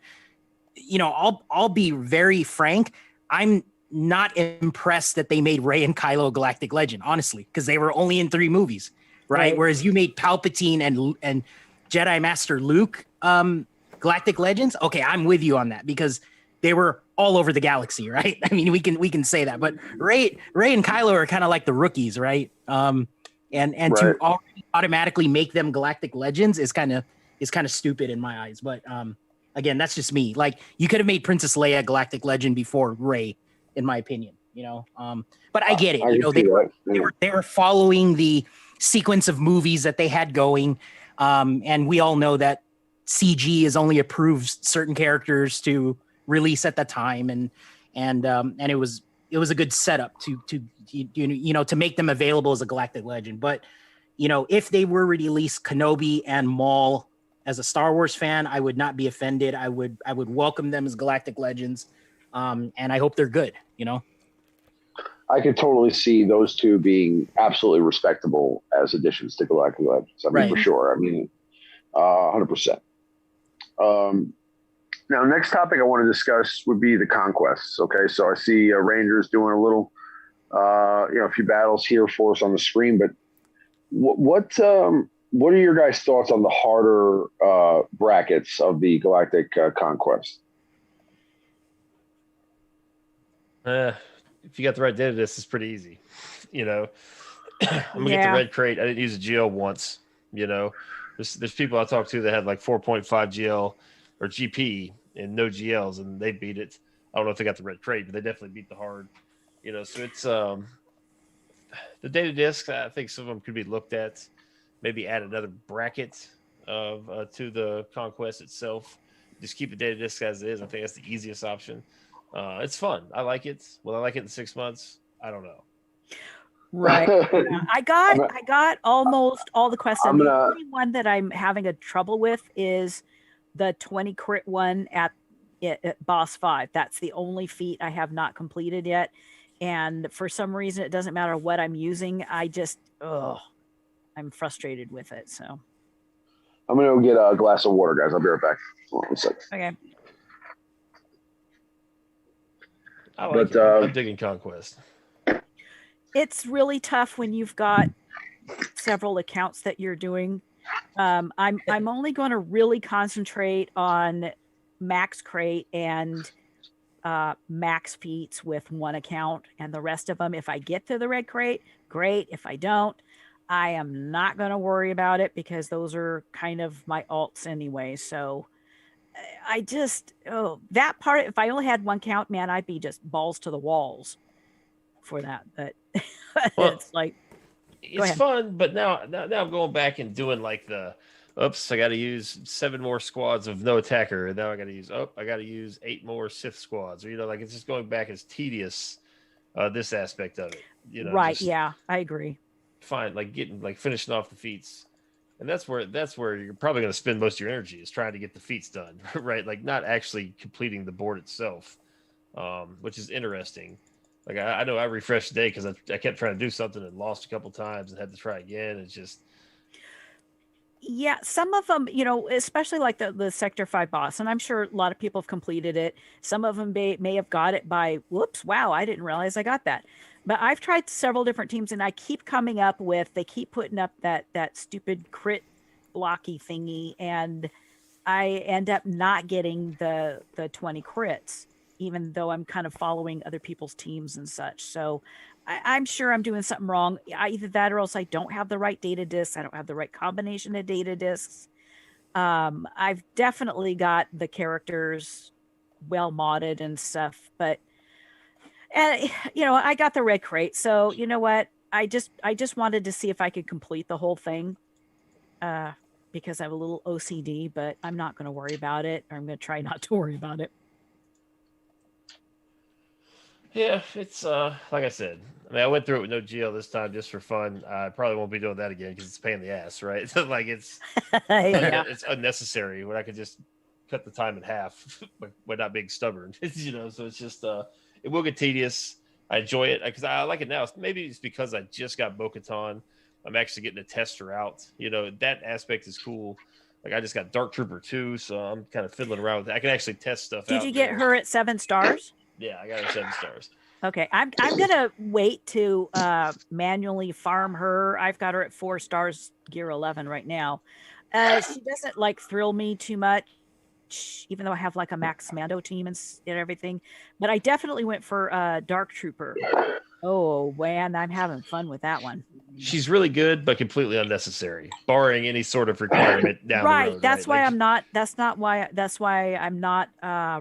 you know, I'll be very frank. I'm not impressed that they made Rey and Kylo a Galactic Legend, honestly, because they were only in 3 movies, right? Whereas you made Palpatine and Jedi Master Luke Galactic Legends. Okay, I'm with you on that because they were all over the galaxy, right? I mean, we can say that, but Rey and Kylo are kind of like the rookies, right? And right. To automatically make them Galactic Legends is kind of stupid in my eyes. But again, that's just me. Like, you could have made Princess Leia a Galactic Legend before Rey, in my opinion. You know, but I get it. You know, they were following the sequence of movies that they had going, and we all know that CG is only approved certain characters to release at the time, and it was a good setup to to make them available as a Galactic Legend. But you know, if they were released Kenobi and Maul, as a Star Wars fan, I would not be offended. I would welcome them as Galactic Legends, and I hope they're good. You know, I could totally see those two being absolutely respectable as additions to Galactic Legends. I mean, right. For sure. I mean, 100%. Now, next topic I want to discuss would be the Conquests. Okay, so I see Rangers doing a little, a few battles here for us on the screen. But what are your guys' thoughts on the harder brackets of the Galactic Conquest? If you got the right data disc, it's pretty easy. You know, I'm gonna get the red crate. I didn't use a GL once. You know, there's people I talked to that had like 4.5 GL or GP and no GLs, and they beat it. I don't know if they got the red crate, but they definitely beat the hard. You know, so it's the data disc. I think some of them could be looked at. Maybe add another bracket of to the Conquest itself. Just keep the data disc as it is. I think that's the easiest option. It's fun. I like it. Will I like it in 6 months? I don't know. Right. I got almost all the quests. The only one that I'm having a trouble with is the 20 crit one at boss 5. That's the only feat I have not completed yet. And for some reason, it doesn't matter what I'm using. I'm frustrated with it. So I'm going to go get a glass of water, guys. I'll be right back. Hold on a second. Okay. I like it. I'm digging Conquest. It's really tough when you've got several accounts that you're doing. I'm only going to really concentrate on max crate and max feats with one account, and the rest of them, if I get to the red crate, great. If I don't, I am not going to worry about it because those are kind of my alts anyway. So I just, that part, if I only had one count, man, I'd be just balls to the walls for that. But it's like, it's fun, but now I'm going back and doing like I got to use 7 more squads of no attacker. And now I got to use 8 more Sith squads. Or, you know, like it's just going back as tedious, this aspect of it. You know, right. Yeah, I agree. Fine. Like finishing off the feats. And that's where you're probably going to spend most of your energy is trying to get the feats done, right? Like not actually completing the board itself, which is interesting. Like I know I refreshed today because I kept trying to do something and lost a couple times and had to try again. It's just, yeah, some of them, you know, especially like the Sector 5 boss, and I'm sure a lot of people have completed it. Some of them may have got it by, whoops, wow, I didn't realize I got that. But I've tried several different teams, and I keep coming up with, they keep putting up that stupid crit blocky thingy, and I end up not getting the 20 crits. even though I'm kind of following other people's teams and such. So I'm sure I'm doing something wrong. Either that or else I don't have the right data discs. I don't have the right combination of data discs. I've definitely got the characters well modded and stuff, but I got the red crate. So you know what? I just wanted to see if I could complete the whole thing. Because I have a little OCD, but I'm not going to worry about it. Or I'm going to try not to worry about it. Yeah, it's like I said. I mean, I went through it with no GL this time just for fun. I probably won't be doing that again because it's a pain in the ass, right? Like it's it's unnecessary when I could just cut the time in half by not being stubborn. So it's just it will get tedious. I enjoy it because I like it now. Maybe it's because I just got Bo-Katan. I'm actually getting a tester out. That aspect is cool. Like I just got Dark Trooper 2, so I'm kind of fiddling around with it. I can actually test stuff out. Did you get her at 7 stars? Yeah, I got her 7 stars. Okay, I'm gonna wait to manually farm her. I've got her at 4 stars, gear 11 right now. She doesn't thrill me too much, even though I have a max Mando team and everything. But I definitely went for Dark Trooper. Oh man, I'm having fun with that one. She's really good, but completely unnecessary, barring any sort of requirement down right. the road. That's why I'm not. That's why I'm not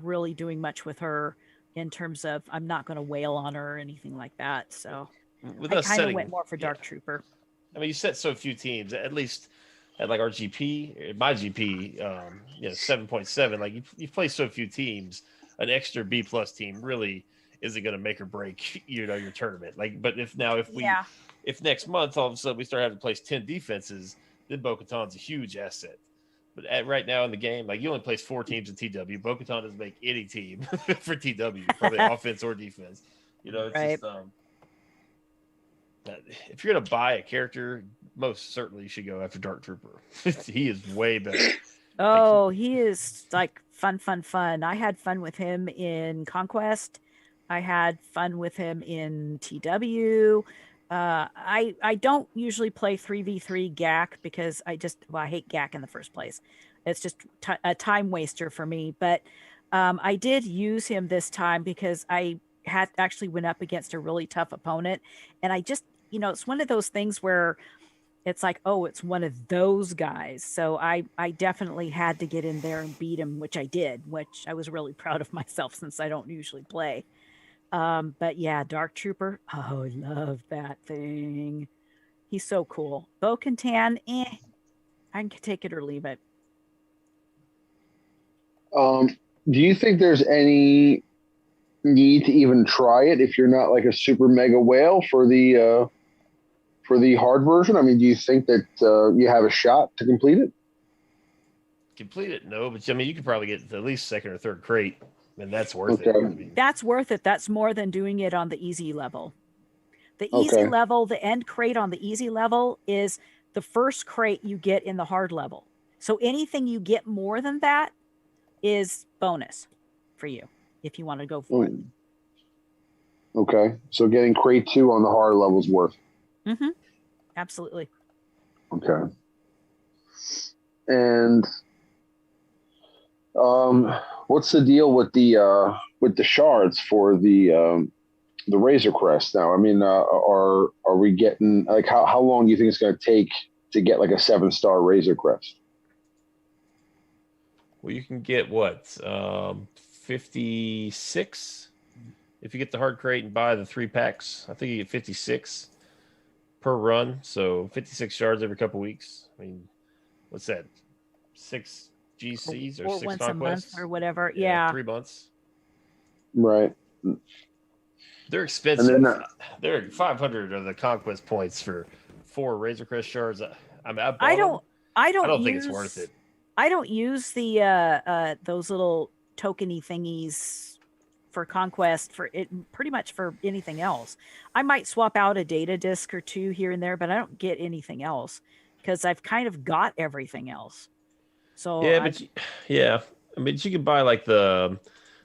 really doing much with her in terms of I'm not going to wail on her or anything like that. So I kind of went more for Dark Trooper. I mean, you set so few teams, at least at our GP, my GP, 7.7. Like you play so few teams, an extra B+ team really isn't going to make or break your tournament. But if next month all of a sudden we start having to place 10 defenses, then Bo-Katan's a huge asset. But right now in the game, you only place 4 teams in TW. Bo-Katan doesn't make any team for TW, probably offense or defense. It's right. just if you're gonna buy a character, most certainly you should go after Dark Trooper. He is way better. Oh, he is fun. I had fun with him in Conquest. I had fun with him in TW. I don't usually play 3v3 GAC because I hate GAC in the first place. It's just a time waster for me. But I did use him this time because I had actually went up against a really tough opponent. And I just, it's one of those things where it's it's one of those guys. So I definitely had to get in there and beat him, which I did, which I was really proud of myself since I don't usually play. But yeah, Dark Trooper. Oh, I love that thing. He's so cool. Bo-Katan, I can take it or leave it. Do you think there's any need to even try it if you're not a super mega whale for the hard version? I mean, do you think that you have a shot to complete it? Complete it? No, but I mean, you could probably get at least 2nd or 3rd crate. And that's worth it. I mean, that's worth it. That's more than doing it on the easy level. The easy level, the end crate on the easy level is the first crate you get in the hard level. So anything you get more than that is bonus for you if you want to go for it. Okay. So getting crate 2 on the hard level is worth it. Mm-hmm. Absolutely. Okay. And what's the deal with the shards for the Razor Crest now? I mean, are we getting how long do you think it's going to take to get a 7-star Razor Crest? Well, you can get 56 if you get the hard crate and buy the 3 packs. I think you get 56 per run, so 56 shards every couple weeks. I mean, what's that? 6 GCs or 6 once conquests a month or whatever. Yeah. 3 months. Right. They're expensive. And then, they're 500 of the conquest points for 4 Razor Crest shards. I don't think it's worth it. I don't use the those little tokeny thingies for Conquest for it pretty much for anything else. I might swap out a data disc or 2 here and there, but I don't get anything else because I've kind of got everything else. So yeah, I mean, you can buy the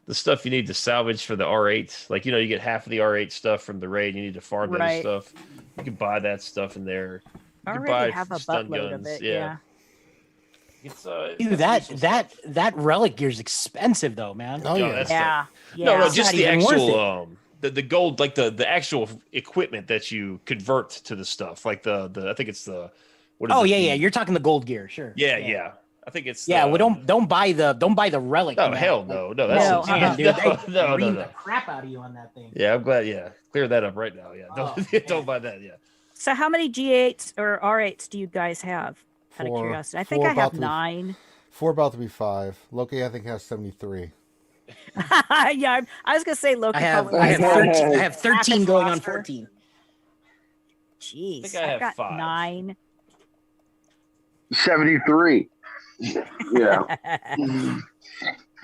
stuff you need to salvage for the R8. You get half of the R8 stuff from the raid. You need to farm that stuff. You can buy that stuff in there. I already have a buttload of it. Yeah. It's Dude, that relic gear's expensive though, man. Oh yeah. that's Yeah. Yeah. No, It's just not the even worth actual the gold, like the actual equipment that you convert to the stuff, like the I think it's the what is Oh it? yeah. You're talking the gold gear, sure. Yeah. I think it's Yeah, the, well, don't buy the relic. No, map. hell no, that's No, insane. Dude, they no. ream the crap out of you on that thing. Yeah, I'm glad. Yeah, clear that up right now. Yeah, Oh, don't buy that. Yeah, So how many G8s or R8s do you guys have? Out of Four. curiosity, I think Four I have about to be- 9. 4 about to be 5. Loki, I think, has 73. Yeah, I was gonna say Loki. I have probably I has have 13. I have half 13 his going on roster. 14. Jeez, I think I have got 5. 9. 73. Yeah.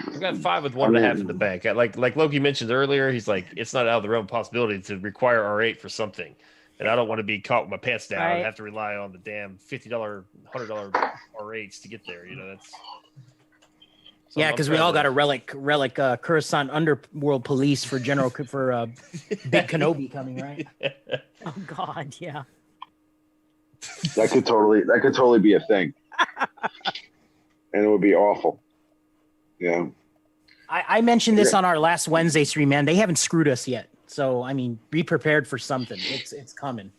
I've got 5 with 1.5 in the bank. Like Loki mentioned earlier, he's like, it's not out of the realm of possibility to require R8 for something, and I don't want to be caught with my pants down Right. and have to rely on the damn $50, $100 R8s to get there. You know, that's so Yeah, I'm because we trying all to- got a relic Coruscant Underworld Police for General for Big Kenobi coming, right? Oh God, yeah. That could totally be a thing. And it would be awful. Yeah. I mentioned this on our last Wednesday stream, man. They haven't screwed us yet, so I mean, be prepared for something. It's coming.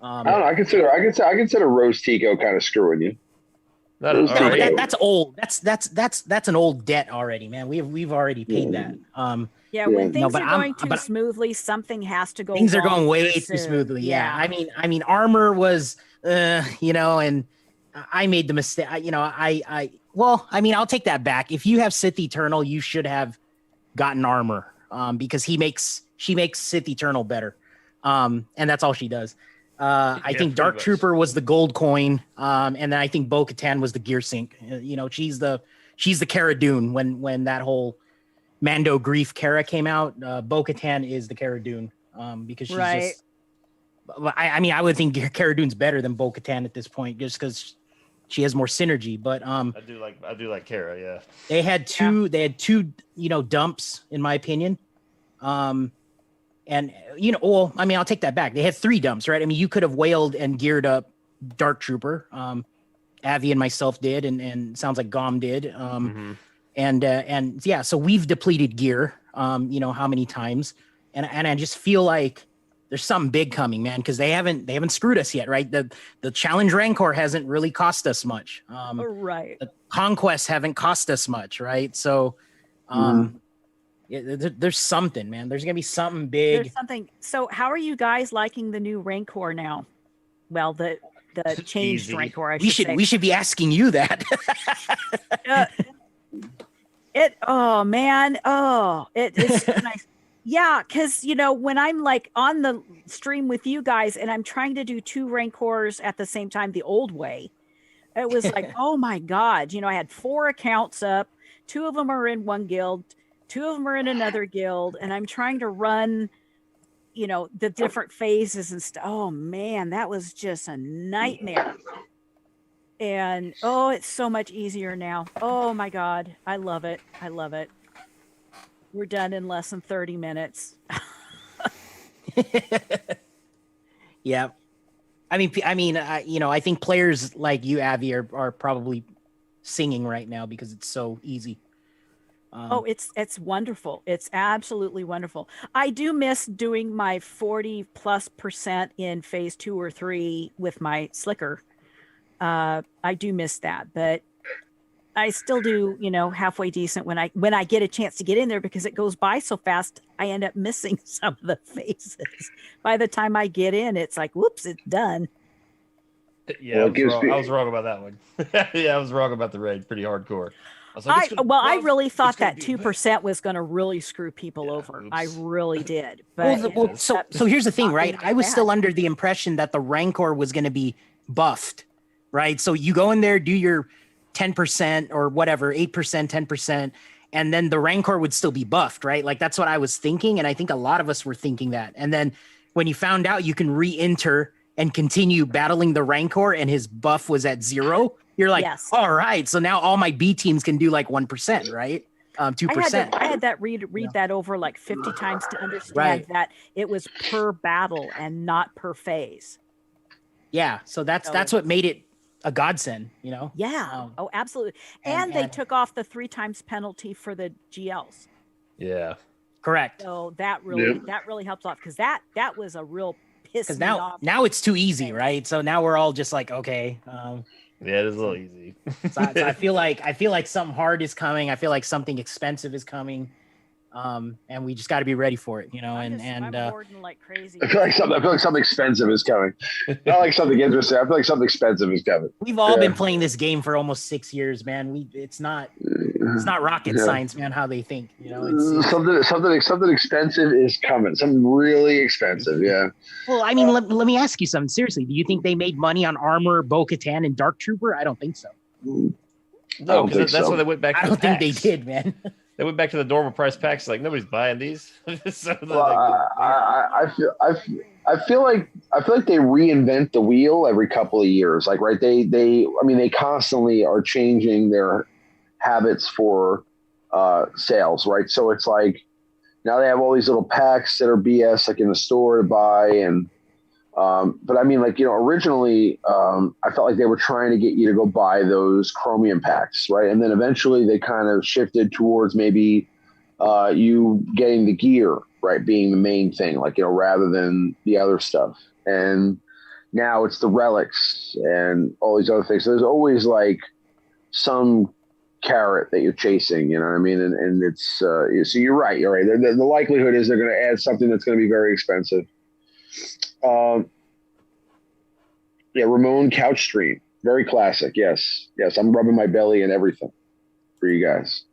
I don't know. I consider Rose Tico kind of screwing you. Not No, an No, but but R8. that's old. That's an old debt already, man. We've already paid that. Yeah, Yeah. when No, things but are I'm- going too but- smoothly, something has to go. Things are wrong going way too too soon. smoothly. Yeah. I mean, armor was, and I made the mistake. I'll take that back. If you have Sith Eternal, you should have gotten armor, because she makes Sith Eternal better, and that's all she does. I Yeah, think Dark pretty much. Trooper was the gold coin, and then I think Bo-Katan was the gear sync. She's the Cara Dune when that whole Mando Grief Cara came out. Bo-Katan is the Cara Dune, because she's Right. just. I would think Cara Dune's better than Bo-Katan at this point, just because she has more synergy. But I do like Kara. Yeah, they had two dumps in my opinion. And I'll take that back. They had 3 dumps, right? I mean, you could have whaled and geared up Dark Trooper. Avi and myself did, and sounds like Gom did. And yeah, so we've depleted gear. How many times? And I just feel like there's something big coming, man, because they haven't screwed us yet, right? The Challenge Rancor hasn't really cost us much. Right. The Conquests haven't cost us much, right? So, there's something, man. There's gonna be something big. There's something. So, how are you guys liking the new Rancor now? Well, the changed Easy. Rancor. I We should say. should be asking you that. Oh man, it's so nice. Yeah, because when I'm like on the stream with you guys and I'm trying to do 2 Rancors at the same time the old way, it was like, oh my God, I had 4 accounts up, 2 of them are in one guild, 2 of them are in another guild, and I'm trying to run, the different phases and stuff. Oh man, that was just a nightmare. And it's so much easier now. Oh my God, I love it. I love it. We're done in less than 30 minutes. Yeah, I think players like you, Avi, are probably singing right now because it's so easy. It's wonderful. It's absolutely wonderful. I do miss doing my 40+% in phase 2 or 3 with my slicker. I do miss that, but I still do, halfway decent when I get a chance to get in there, because it goes by so fast. I end up missing some of the phases. By the time I get in, it's like, whoops, it's done. yeah. Well, I was wrong about that one. Yeah, I was wrong about the raid. Pretty hardcore. I was like, I really thought it's gonna that be 2% was going to really screw people over. oops. I really did. But So here's the thing, not right? being I was bad. still under the impression that the Rancor was going to be buffed, right? So you go in there, do your 10% or whatever, 8%, 10%, and then the Rancor would still be buffed, right? Like that's what I was thinking, and I think a lot of us were thinking that. And then when you found out you can re-enter and continue battling the Rancor and his buff was at 0, you're like, Yes. all right, so now all my B teams can do like 1%, right? 2%. I had that read that over like 50 times to understand Right. that it was per battle and not per phase. Yeah, so that's what made it a godsend, you know? Yeah. Oh, absolutely. and- And they and- took off the 3 times penalty for the GLs. Yeah. Correct. So that really helps off because that was a real piss Because me now off. now it's too easy, right? So now we're all just like, okay. Yeah, it is a little easy. So I feel like something hard is coming. I feel like something expensive is coming. And we just got to be ready for it, you know. I'm hoarding like crazy. I feel like something expensive is coming. Not like something interesting. I feel like something expensive is coming. We've all been playing this game for almost 6 years, man. It's not rocket science, man. How they think, you know. It's something expensive is coming. Something really expensive. Yeah. Well, I mean, let me ask you something seriously. Do you think they made money on Armor, Bo-Katan, and Dark Trooper? I don't think so. No, because that's why they went back. I don't think they did, man. They went back to the normal price packs. Like nobody's buying these. So I feel like they reinvent the wheel every couple of years. Like, right? They constantly are changing their habits for sales, right? So it's like now they have all these little packs that are BS, like in the store to buy, and but I mean, like, you know, originally I felt like they were trying to get you to go buy those chromium packs, right? And then eventually they kind of shifted towards maybe you getting the gear, right, being the main thing, like, you know, rather than the other stuff. And now it's the relics and all these other things. So there's always like some carrot that you're chasing, you know what I mean? And it's so you're right. The likelihood is they're going to add something that's going to be very expensive. Ramon couch stream, very classic. Yes, I'm rubbing my belly and everything for you guys.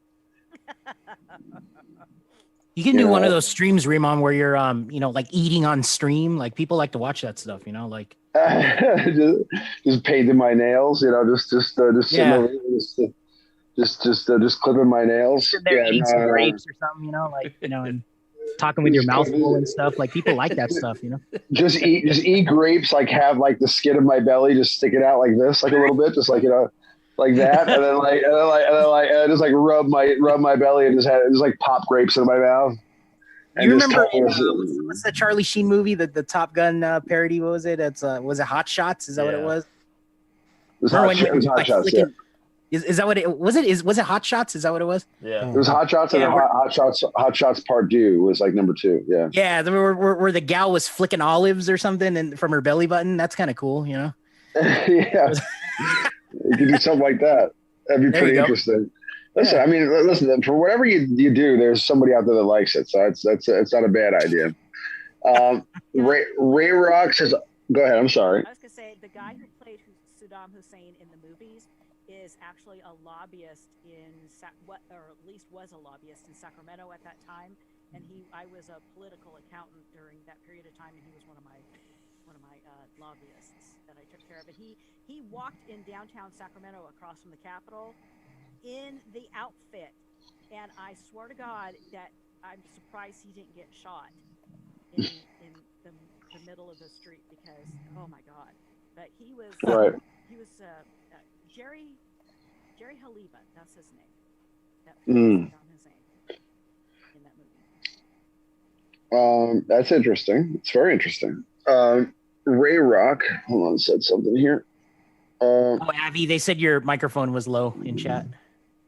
You can do one of those streams, Ramon, where you're like eating on stream. Like people like to watch that stuff, you know, like just painting my nails, you know, just sitting over here, just clipping my nails. Eating some grapes or something, you know, like, you know, and talking with your mouth full and stuff. Like people like that stuff, you know. Just eat grapes, like have like the skin of my belly just sticking out like this, like a little bit, just like, you know, like that, and then just like rub my belly and just like pop grapes in my mouth. You remember what's the Charlie Sheen movie, the Top Gun parody? What was it? Was it Hot Shots? Is that what it was? It was Hot Shots. Yeah. Is that what it was? Was it Hot Shots? Is that what it was? Yeah, it was Hot Shots, and Hot Shots Part 2 was like number 2. Yeah, yeah, where the gal was flicking olives or something and from her belly button. That's kind of cool, you know. Yeah, you could do something like that. That'd be pretty interesting. Listen, I mean, for whatever you do, there's somebody out there that likes it, so it's not a bad idea. Ray Rock says, "Go ahead." I'm sorry. I was gonna say the guy who played Saddam Hussein in the movies is actually a lobbyist or at least was a lobbyist in Sacramento at that time, and I was a political accountant during that period of time, and he was one of my lobbyists that I took care of. And he walked in downtown Sacramento across from the Capitol in the outfit, and I swear to God that I'm surprised he didn't get shot in the middle of the street because oh my God! But he was right. He was Jerry Haliba, that's his name. That Saddam Hussein in that movie. That's interesting. It's very interesting. Ray Rock, hold on, said something here. Avi, they said your microphone was low in chat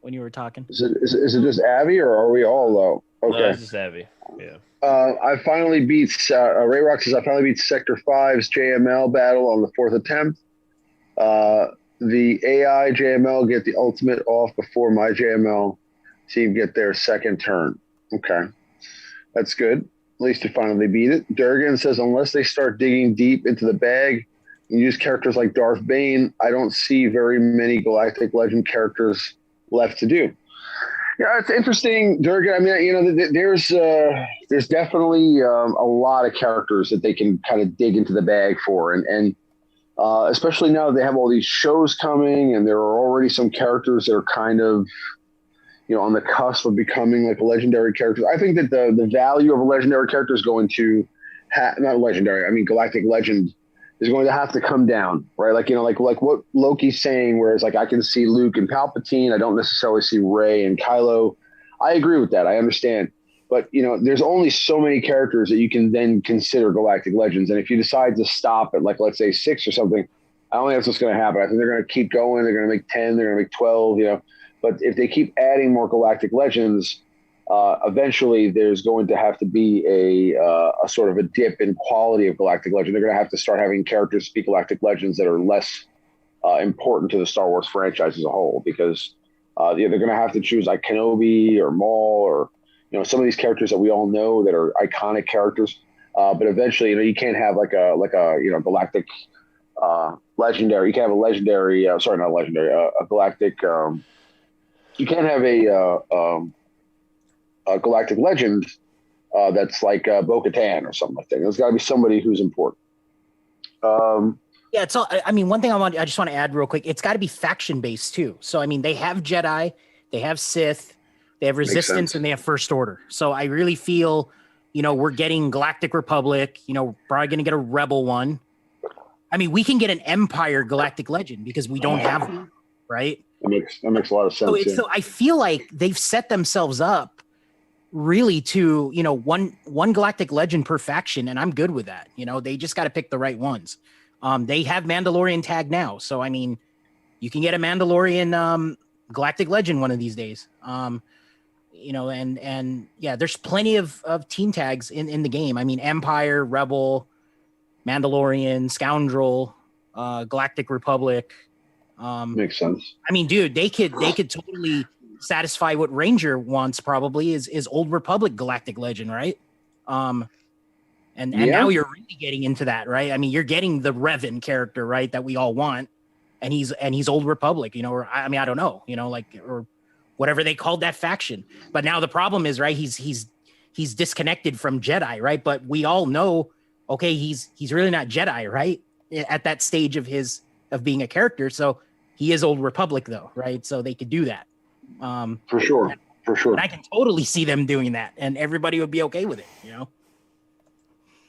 when you were talking. Is it just Avi or are we all low? Okay. No, it's just Avi. Yeah. I finally beat Ray Rock says I finally beat Sector 5's JML battle on the 4th attempt. The AI JML get the ultimate off before my JML team get their second turn. Okay. That's good. At least you finally beat it. Durgan says, unless they start digging deep into the bag and use characters like Darth Bane, I don't see very many Galactic Legend characters left to do. Yeah, it's interesting, Durgan. I mean, you know, there's definitely a lot of characters that they can kind of dig into the bag for. And especially now that they have all these shows coming and there are already some characters that are kind of, you know, on the cusp of becoming like a legendary character. I think that the value of a legendary character is going to not legendary. I mean, Galactic Legend is going to have to come down, right? Like, you know, like what Loki's saying, whereas like I can see Luke and Palpatine. I don't necessarily see Rey and Kylo. I agree with that. I understand. But, you know, there's only so many characters that you can then consider Galactic Legends. And if you decide to stop at, like, let's say 6 or something, I don't think that's what's going to happen. I think they're going to keep going. They're going to make 10. They're going to make 12. But if they keep adding more Galactic Legends, eventually there's going to have to be a sort of a dip in quality of Galactic Legend. They're going to have to start having characters speak Galactic Legends that are less important to the Star Wars franchise as a whole, because they're going to have to choose like Kenobi or Maul or some of these characters that we all know that are iconic characters. But eventually, you can't have like a Galactic legendary. You can't have a legendary. Sorry, not legendary. A Galactic. You can't have a Galactic legend that's like Bo-Katan or something like that. There's got to be somebody who's important. Yeah, it's all. I mean, one thing I just want to add real quick. It's got to be faction based too. So I mean, they have Jedi, they have Sith, they have Resistance, and they have First Order. So I really feel, we're getting Galactic Republic. Probably going to get a Rebel one. I mean, we can get an Empire Galactic Legend because we don't have one, right? That makes a lot of sense. So I feel like they've set themselves up really to, one Galactic Legend per faction, and I'm good with that. They just got to pick the right ones. They have Mandalorian tag now, so I mean, you can get a Mandalorian Galactic Legend one of these days. And yeah, there's plenty of team tags in the game. I mean, Empire, Rebel, Mandalorian, Scoundrel, Galactic Republic. Makes sense. I mean, dude, they could totally satisfy what Ranger wants. Probably is Old Republic Galactic Legend, right? And now you're really getting into that, right? I mean, you're getting the Revan character, right, that we all want, and he's Old Republic, or I mean, I don't know, or whatever they called that faction. But now the problem is, right, he's disconnected from Jedi, right? But we all know, okay, he's really not Jedi, right? At that stage of being a character, so he is Old Republic, though, right? So they could do that. For sure. And I can totally see them doing that, and everybody would be okay with it,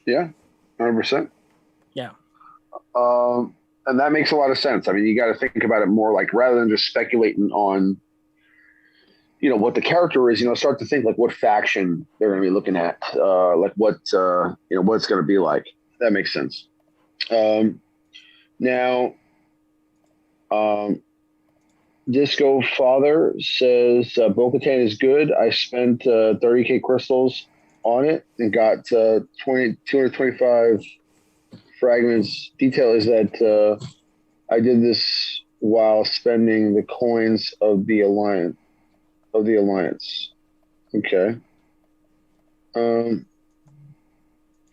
Yeah, 100%. Yeah. And that makes a lot of sense. I mean, you got to think about it more like rather than just speculating on, what the character is, start to think like what faction they're going to be looking at, like what, what it's going to be like. That makes sense. Now, Disco Father says Bo-Katan is good. I spent 30K crystals on it and got 225 fragments. Detail is that I did this while spending the coins of the alliance. Okay. I don't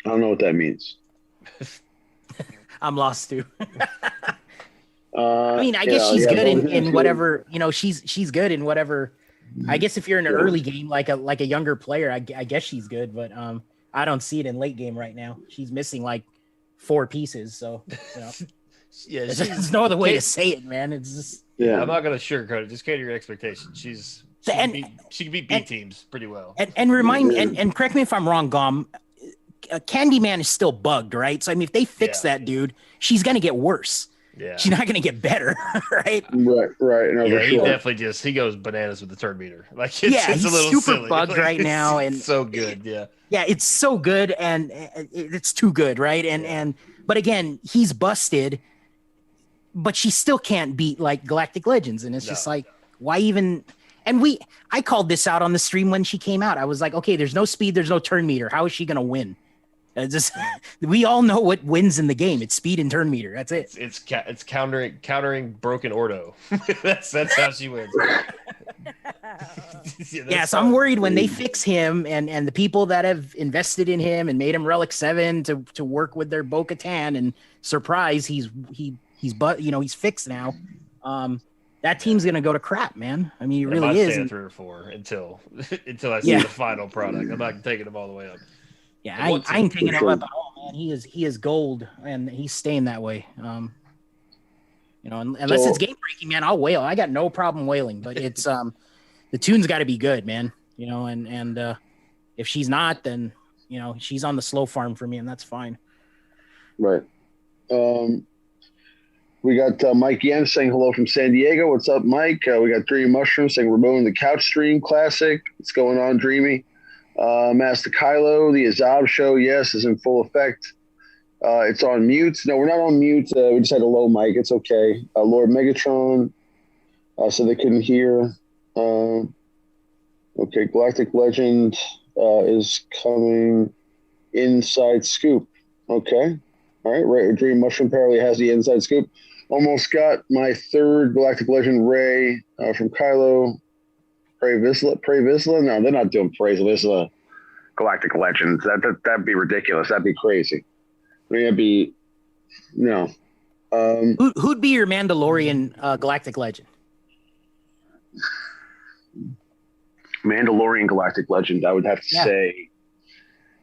know what that means. I'm lost too. I mean, I guess she's good in whatever, she's good in whatever. I guess if you're in an early game, like a younger player, I guess she's good, but I don't see it in late game right now. She's missing like 4 pieces, so yeah, there's no other way to say it, man. It's just I'm not gonna sugarcoat it. Just cater your expectations. She can beat B teams pretty well. And remind me, and correct me if I'm wrong, Gom. Candyman is still bugged, right? So I mean, if they fix that dude, she's gonna get worse. Yeah, she's not gonna get better, right? Right. No, he definitely he goes bananas with the turn meter. Like it's a little super silly. bugged right now, and so good. Yeah, it's so good, and it's too good, right? And but again, he's busted, but she still can't beat like Galactic Legends, and it's just like why even? And I called this out on the stream when she came out. I was like, okay, there's no speed, there's no turn meter. How is she gonna win? We all know what wins in the game. It's speed and turn meter. That's it. It's countering broken Ordo. that's how she wins. So I'm worried when they fix him and the people that have invested in him and made him Relic 7 to work with their Bo-Katan, and surprise, he's fixed now. That team's gonna go to crap, man. I mean, it really is. 3 or 4 until I see the final product. I'm not taking them all the way up. Yeah, I ain't taking him up at all, man. He is gold, and he's staying that way. Unless it's game breaking, man, I'll wail. I got no problem wailing, but it's the tune's got to be good, man. And if she's not, then she's on the slow farm for me, and that's fine. Right. We got Mike Yen saying hello from San Diego. What's up, Mike? We got Dreamy Mushroom saying we're moving the couch stream classic. What's going on, Dreamy? Master Kylo, the Azab show, yes, is in full effect. It's on mute. No, we're not on mute. We just had a low mic. It's okay. Lord Megatron, so they couldn't hear. Okay, Galactic Legend is coming. Inside scoop. Okay. All right. Dream Mushroom apparently has the inside scoop. Almost got my third Galactic Legend Ray from Kylo. Prey Vizsla? No, they're not doing Prey Vizsla Galactic Legends. That'd be ridiculous. That'd be crazy. I mean, it'd be no. Who'd be your Mandalorian Galactic Legend? Mandalorian Galactic Legend. I would have to say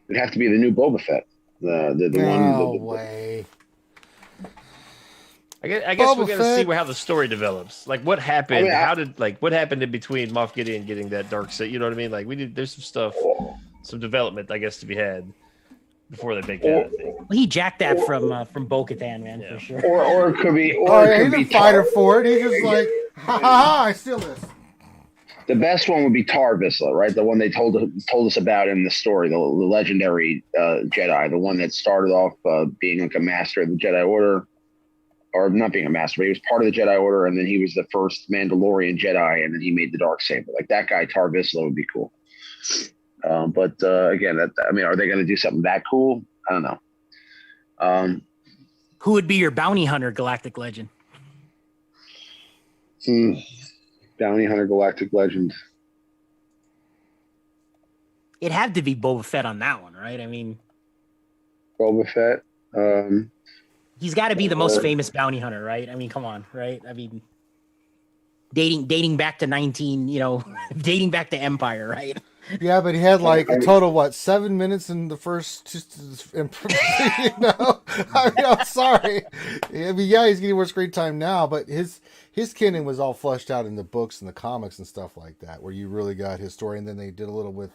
it'd have to be the new Boba Fett. The one. No way. I guess Boba we got to Fett. see how the story develops. Like, what happened? What happened in between Moff Gideon getting that dark set? You know what I mean? Like, there's some stuff, some development, I guess, to be had before they make that. I think. Well, he jacked that from Bo-Katan, man, for sure. Or it could be. Oh yeah, he's a fighter for it. He's just like, ha ha ha! I steal this. The best one would be Tar Vizsla, right? The one they told us about in the story, the legendary Jedi, the one that started off being like a master of the Jedi Order, or not being a master, but he was part of the Jedi Order, and then he was the first Mandalorian Jedi, and then he made the Darksaber. Like that guy, Tar Vizsla, would be cool. But again, are they going to do something that cool? I don't know. Who would be your bounty hunter Galactic Legend? Bounty Hunter Galactic Legend. It had to be Boba Fett on that one, right? I mean, Boba Fett. He's got to be the most famous bounty hunter, right? I mean, come on, right? I mean, dating back to dating back to Empire, right? Yeah, but he had like a total 7 minutes in the first. You know, I mean, I'm sorry. I mean, yeah, he's getting more screen time now, but his canon was all fleshed out in the books and the comics and stuff like that, where you really got his story, and then they did a little with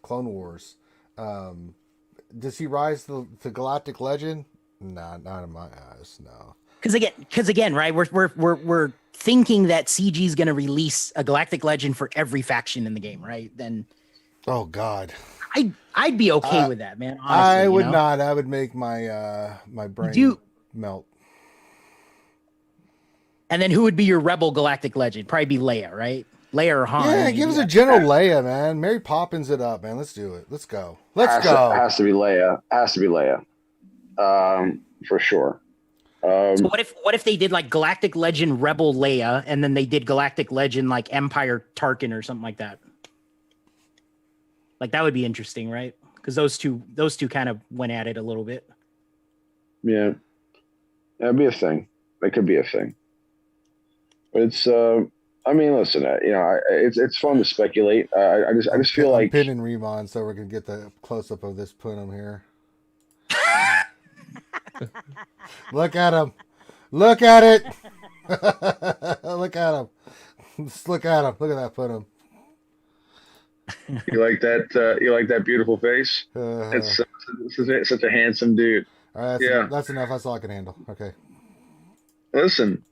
Clone Wars. Does he rise to Galactic Legend? Nah, not in my eyes. No. Because again, right? We're thinking that CG is going to release a Galactic Legend for every faction in the game, right? Then, oh God, I'd be okay with that, man. Honestly, I would not. I would make my my brain melt. And then who would be your Rebel Galactic Legend? Probably be Leia, right? Leia or Han? Yeah, give us a General Leia, man. Mary Poppins it up, man. Let's do it. Let's go. Let's go. Has to be Leia. Has to be Leia. For sure. So what if they did like Galactic Legend Rebel Leia, and then they did Galactic Legend like Empire Tarkin or something like that? Like that would be interesting, right? Because those two kind of went at it a little bit. Yeah, that'd be a thing. That could be a thing. But it's I mean, listen, it's fun to speculate. I just feel like pinning Remon, so we're gonna get the close up of this Punum here. Look at him. Look at it. Look at him. Just look at him. Look at that Punum. You like that? You like that beautiful face? It's such a handsome dude. All right, that's enough. That's all I can handle. Okay. Listen,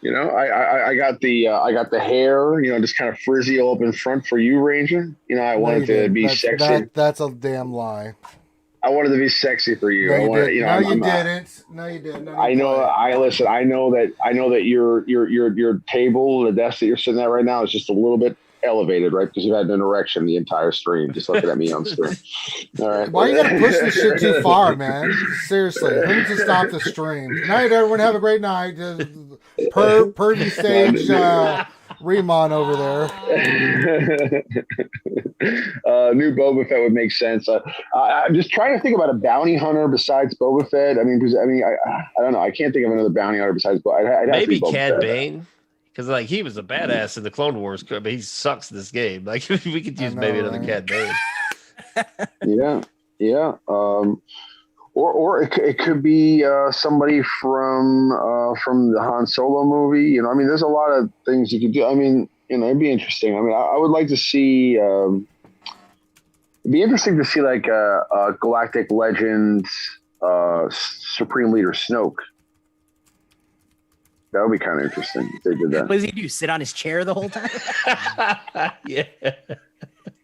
I got the hair, just kind of frizzy all up in front for you, Ranger. I wanted to be sexy. That's a damn lie. I wanted to be sexy for you. No, you didn't. No, you didn't. I know. I know that your table, the desk that you're sitting at right now, is just a little bit elevated, right? Because you've had an erection the entire stream, just looking at me on screen. All right. Why you gotta push this shit too far, man? Seriously, let me just stop the stream. Good night, everyone. Have a great night. Pervy stage Remon over there. New Boba Fett would make sense. I'm just trying to think about a bounty hunter besides Boba Fett. I mean, because I don't know. I can't think of another bounty hunter besides Boba. Maybe Cad Bane. Because he was a badass in the Clone Wars, but he sucks in this game. Like we could use maybe another Cad Bane. Yeah. Or it could be somebody from the Han Solo movie. I mean, there's a lot of things you could do. I mean, it'd be interesting. I mean, I would like to see. It'd be interesting to see like a Galactic Legends Supreme Leader Snoke. That would be kind of interesting if they did that. What does he do? Sit on his chair the whole time? Yeah.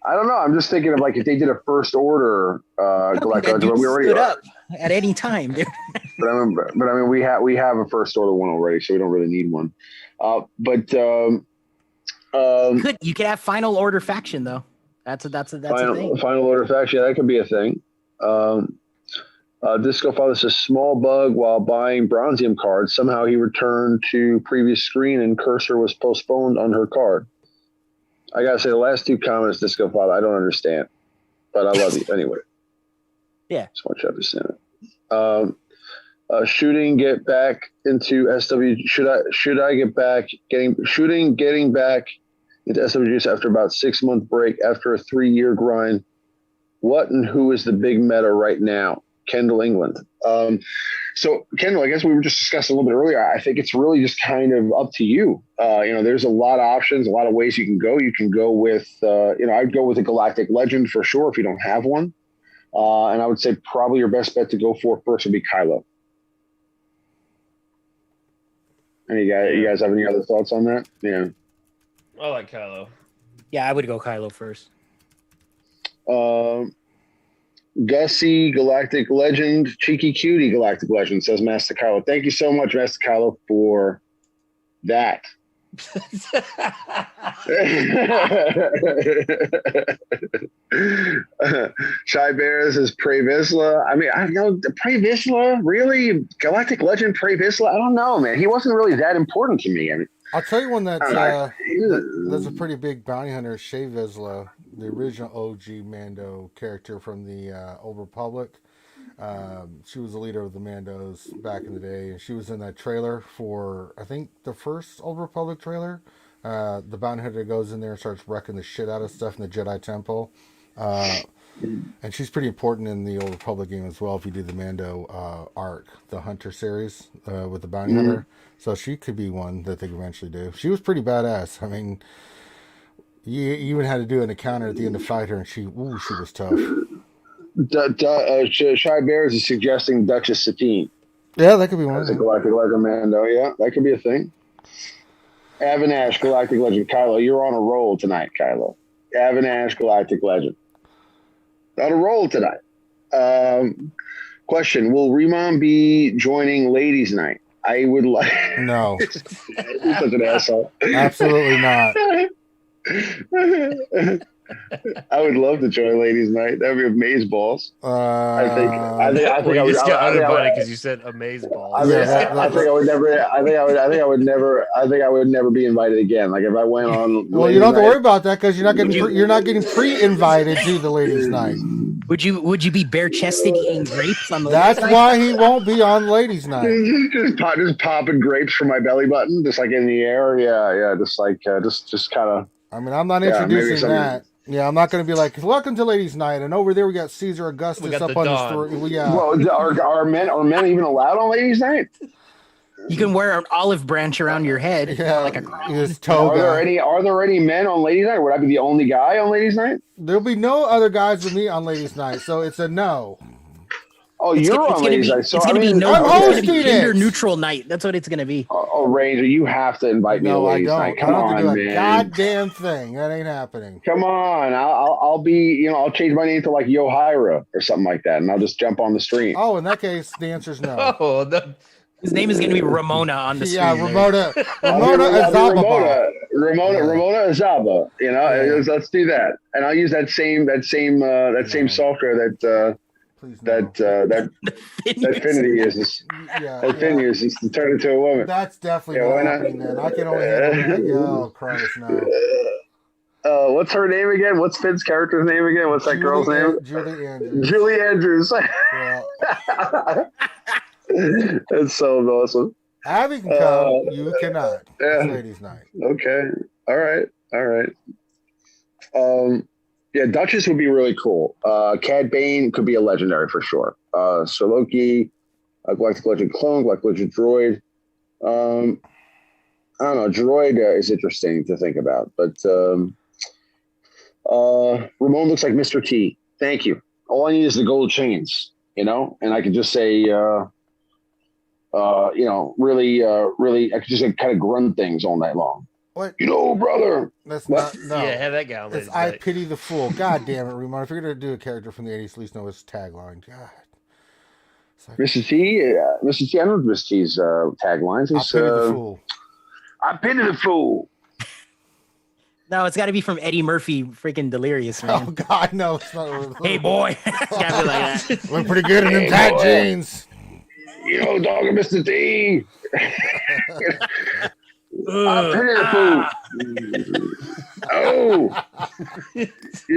I don't know. I'm just thinking of like if they did a first order Galactic That Legend, dude but we already stood up at any time, dude. But I mean, we have a first order one already, so we don't really need one. You could have final order faction though. That's a thing. Final order faction, that could be a thing. Disco Father says small bug while buying Bronzium cards. Somehow he returned to previous screen and cursor was postponed on her card. I gotta say the last two comments, Disco Father, I don't understand, but I love you anyway. Yeah, just want you to understand it. Shooting get back into SW. Should I get back getting back into SWGs after about 6-month break after a 3-year grind? What and who is the big meta right now? Kendall England. So Kendall, I guess we were just discussing a little bit earlier. I think it's really just kind of up to you. There's a lot of options, a lot of ways you can go. You can go with, I'd go with a Galactic Legend for sure if you don't have one. And I would say probably your best bet to go for first would be Kylo. You guys have any other thoughts on that? Yeah. I like Kylo. Yeah, I would go Kylo first. Gussie Galactic Legend, Cheeky Cutie Galactic Legend, says Master Kylo. Thank you so much, Master Kylo, for that. Shy Bears is Prey Vizsla. I mean, I don't know, Prey Vizsla, really? Galactic Legend Prey Vizsla? I don't know, man. He wasn't really that important to me. I mean, I'll tell you one that's a pretty big bounty hunter, Shay Vizsla, the original OG Mando character from the Old Republic. She was the leader of the Mandos back in the day, and she was in that trailer for, I think, the first Old Republic trailer. The bounty hunter goes in there and starts wrecking the shit out of stuff in the Jedi Temple. And she's pretty important in the Old Republic game as well if you do the Mando arc, the Hunter series with the bounty hunter. So she could be one that they could eventually do. She was pretty badass. I mean, you even had to do an encounter at the end to fight her, and she was tough. Shy Bears is suggesting Duchess Satine. Yeah, that could be one. As a Galactic Legend Mando, yeah, that could be a thing. Avinash, Galactic Legend. Kylo, you're on a roll tonight, Kylo. Avinash, Galactic Legend. On a roll tonight. Question, will Remon be joining Ladies Night? I would like... No. He's such an asshole. Absolutely not. I would love to join Ladies Night. That would be amaze balls. I think I just got underbuddy because you said amaze balls. I think I would never be invited again. Like if I went on. Well, you don't have to worry about that because you're not getting pre-invited to the Ladies Night. Would you be bare chested eating grapes on the? That's why he won't be on Ladies Night. just popping grapes from my belly button, just like in the air. Yeah, just like just kind of. I mean, I'm not introducing that. Yeah, I'm not going to be like, welcome to Ladies Night, and over there we got Caesar Augustus up on the story. Well, yeah. Well, are men even allowed on Ladies Night? You can wear an olive branch around your head, like a crown. Toga. Are there any men on Ladies Night? Would I be the only guy on Ladies Night? There'll be no other guys with me on Ladies Night, so it's a no. Oh, you're on Ladies Night. So it's going to be gender neutral night. That's what it's going to be. Oh, Ranger, you have to invite me to Ladies Night. Come on, man. A goddamn thing. That ain't happening. Come on. I'll be, I'll change my name to like Yohira or something like that, and I'll just jump on the stream. Oh, in that case, the answer is no. Oh, no. His name is going to be Ramona on the screen. Yeah, Ramona Azaba. Ramona Azaba. Let's do that, and I'll use that same software that Finity uses. That Finity uses to turn into a woman. That's definitely not happening. Then I can only handle that. Oh Christ, no. What's her name again? What's Finn's character's name again? What's that girl's name? Julie Andrews. Julie Andrews. Yeah. That's so awesome. Abby can come. You cannot. Yeah. It's Ladies Night. Okay. All right. Yeah, Duchess would be really cool. Cad Bane could be a legendary for sure. Sir Loki, Galactic Legend clone, Galactic Legend droid. I don't know. Droid is interesting to think about, but Ramon looks like Mr. T. Thank you. All I need is the gold chains, and I can just say, really, I could just kind of grunt things all night long. What? Brother. That's What? not. No. Yeah, have that guy on It's Ladies I Night. pity the fool. God damn it, Remar. If you're gonna do a character from the '80s, at least know his tagline. God. It's like, Mr. T, Mr. T, I know Mr. T's taglines. I It's, pity the fool. I pity the fool. No, it's got to be from Eddie Murphy, freaking Delirious, Oh man. God, no! It's not. Hey, boy. It's got to be like that. Look pretty good in them Hey, tight boy. jeans. Dog of Mr. T. I pity the fool. Oh, you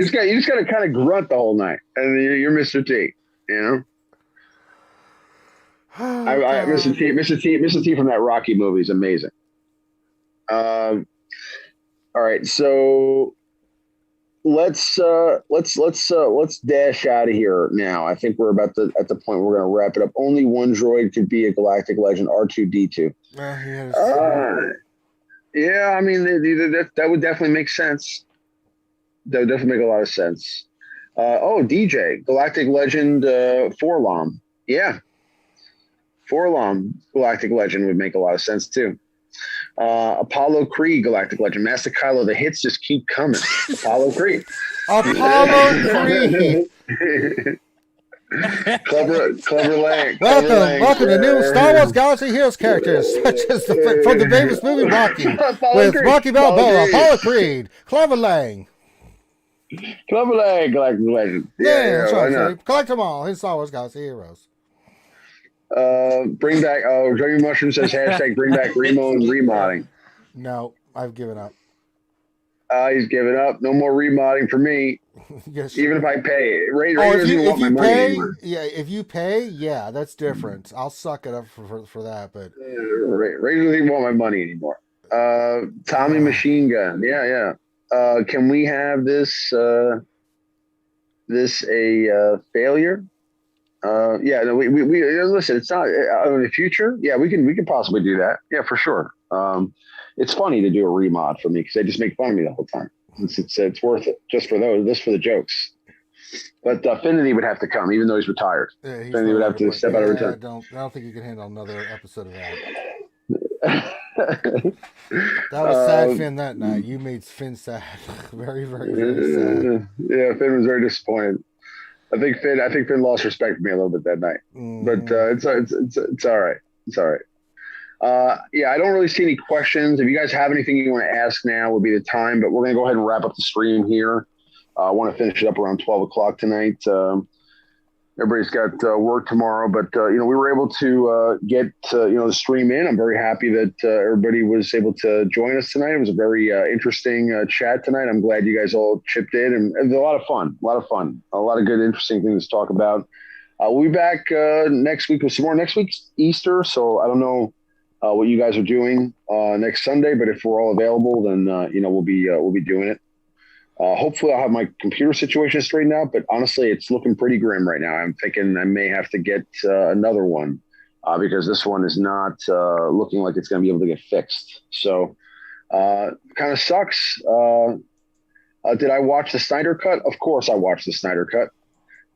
just got to kind of grunt the whole night, and you're Mr. T. Mr. T from that Rocky movie is amazing. All right, so let's dash out of here now. I think we're at the point where we're going to wrap it up. Only one droid could be a galactic legend, R2D2. Yeah, I mean that would definitely make sense. That would definitely make a lot of sense. DJ, galactic legend, Forlom. Yeah, Forlom, galactic legend would make a lot of sense too. Apollo Creed, galactic legend. Master Kylo, the hits just keep coming. Apollo Creed. Apollo Creed. Clever Lang. Welcome to new Star Wars Galaxy Heroes characters, such as from the famous movie Rocky, with Rocky Balboa, Apollo Creed, Clever Lang. Clever Lang, galactic legend. Yeah, that's why right. not? Collect them all in Star Wars Galaxy Heroes. Bring back. Oh, Joey Mushroom says hashtag bring back Remo and remodding. No, I've given up. He's giving up. No more remodding for me. Yes. Even if I pay. Ray Oh, doesn't even want my money pay, anymore. yeah, if you pay, yeah, that's different. I'll suck it up for that, but Ray doesn't even want my money anymore. Tommy Machine Gun. Yeah. Can we have this a failure? Yeah, no, we listen. It's not in the future. Yeah, we can possibly do that. Yeah, for sure. It's funny to do a remod for me because they just make fun of me the whole time. It's worth it just for for the jokes. But Finity would have to come, even though he's retired. yeah, Finity would have to step out of return. I don't think you can handle another episode of that. That was sad, Finn. That night, you made Finn sad. Very, very, very sad. Yeah, Finn was very disappointed. I think Finn lost respect for me a little bit that night. But it's all right. It's all right. Yeah, I don't really see any questions. If you guys have anything you want to ask now, would be the time. But we're gonna go ahead and wrap up the stream here. I want to finish it up around 12 o'clock tonight. Everybody's got work tomorrow, but we were able to get the stream in. I'm very happy that everybody was able to join us tonight. It was a very interesting chat tonight. I'm glad you guys all chipped in, and it was a lot of fun. A lot of good, interesting things to talk about. We'll be back next week with some more. Next week's Easter, so I don't know what you guys are doing next Sunday, but if we're all available, then we'll be doing it. Hopefully I'll have my computer situation straightened out, but honestly, it's looking pretty grim right now. I'm thinking I may have to get another one because this one is not looking like it's going to be able to get fixed. So kind of sucks. Did I watch the Snyder Cut? Of course I watched the Snyder Cut.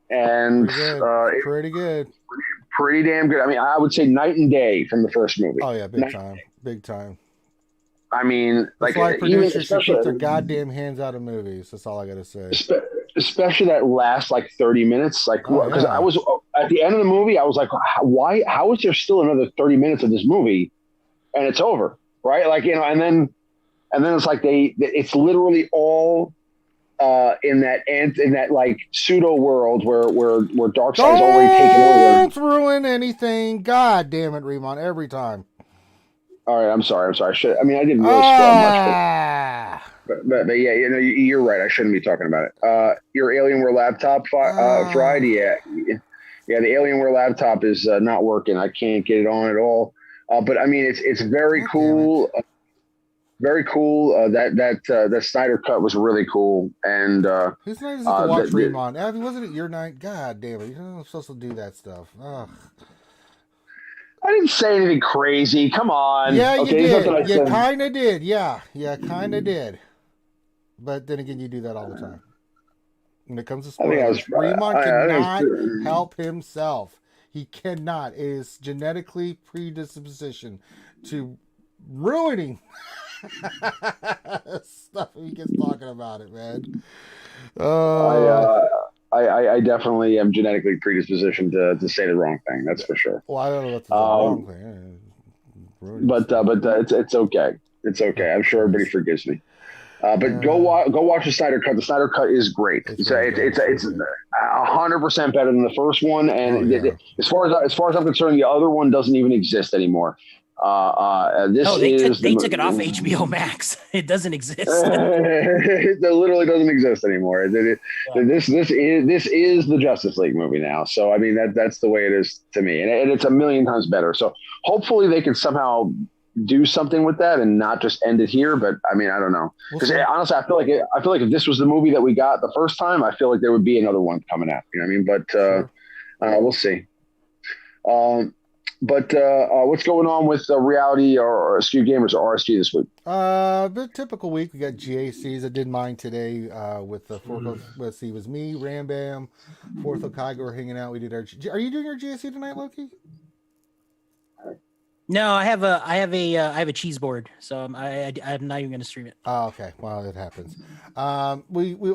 And pretty good. Pretty damn good. I mean, I would say night and day from the first movie. Oh, yeah, big time. I mean, that's why producers should keep their goddamn hands out of movies. That's all I gotta say. Especially that last 30 minutes, because I was at the end of the movie, I was like, why? How is there still another 30 minutes of this movie, and it's over, right? And then it's like it's literally all in that pseudo world where Darkseid's already taken over. Don't ruin anything. God damn it, Remon, every time. All right, I'm sorry. I didn't really spoil much, but yeah, you're right. I shouldn't be talking about it. Your Alienware laptop fried? Yeah. The Alienware laptop is not working. I can't get it on at all. But I mean, it's very cool. Very cool. That Snyder Cut was really cool. And whose night is it to watch Remon? Abby, wasn't it your night? God damn it! You're not supposed to do that stuff. Ugh. I didn't say anything crazy. Come on. Yeah, you did. You kind of did. Yeah, kind of did. But then again, you do that all the time. When it comes to spoilers, Remon cannot help himself. He cannot. It is genetically predisposition to ruining Stuff he gets talking about it, man. I definitely am genetically predispositioned to say the wrong thing. That's for sure. Well, I don't know what's the wrong thing. But it's okay. It's okay. I'm sure everybody forgives me. But go watch the Snyder Cut. The Snyder Cut is great. It's 100% better than the first one. And as far as I'm concerned, the other one doesn't even exist anymore. They took it off HBO Max. It doesn't exist. It literally doesn't exist anymore. This is the Justice League movie now. So I mean that's the way it is to me, and it's a million times better. So hopefully they can somehow do something with that and not just end it here. But I mean I don't know, because honestly I feel like if this was the movie that we got the first time, I feel like there would be another one coming out. You know what I mean? But we'll see. But what's going on with Reality or Skewed Gamers or RSG this week? The typical week. We got GACs. I did mine today with the let's see, it was me, Rambam, Fourth Okaiga were hanging out. We did our. Are you doing your GAC tonight, Loki? No, I have a cheese board, so I'm not even going to stream it. Oh, okay. Well, it happens. Well,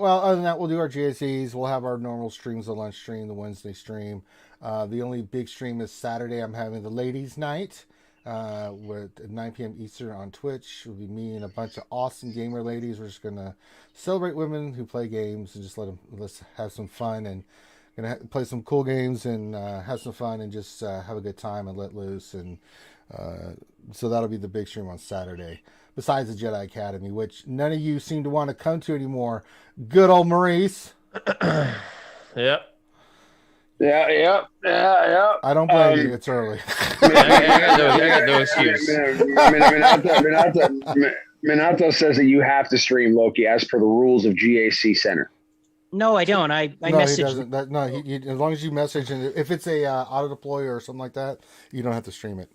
other than that, we'll do our GACs. We'll have our normal streams, the lunch stream, the Wednesday stream. The only big stream is Saturday. I'm having the ladies' night with 9 p.m. Eastern on Twitch. It'll be me and a bunch of awesome gamer ladies. We're just gonna celebrate women who play games and just let's have some fun and gonna play some cool games and have some fun and just have a good time and let loose. And so that'll be the big stream on Saturday. Besides the Jedi Academy, which none of you seem to want to come to anymore. Good old Maurice. Yep. Yeah. I don't blame you. It's early. I got no excuse. Minato says that you have to stream Loki as per the rules of GAC Center. No, I don't. I message. He doesn't. As long as you message, and if it's a auto deploy or something like that, you don't have to stream it.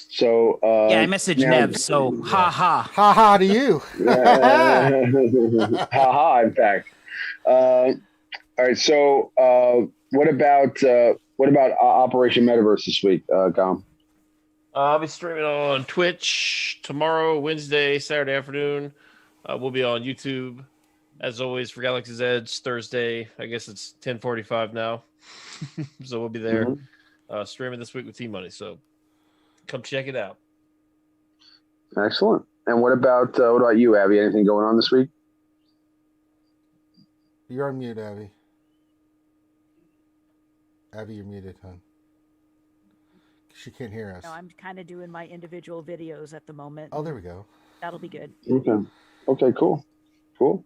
So I messaged Nev. So ha to you. Ha. In fact. All right. So what about Operation Metaverse this week, Gom? I'll be streaming on Twitch tomorrow, Wednesday, Saturday afternoon. We'll be on YouTube, as always, for Galaxy's Edge Thursday. I guess it's 10:45 now. So we'll be there streaming this week with TMoney. So come check it out. Excellent. And what about you, Abby? Anything going on this week? You're on mute, Abby. Abby, you're muted, hon. She can't hear us. No, I'm kind of doing my individual videos at the moment. Oh, there we go. That'll be good. Okay, cool. So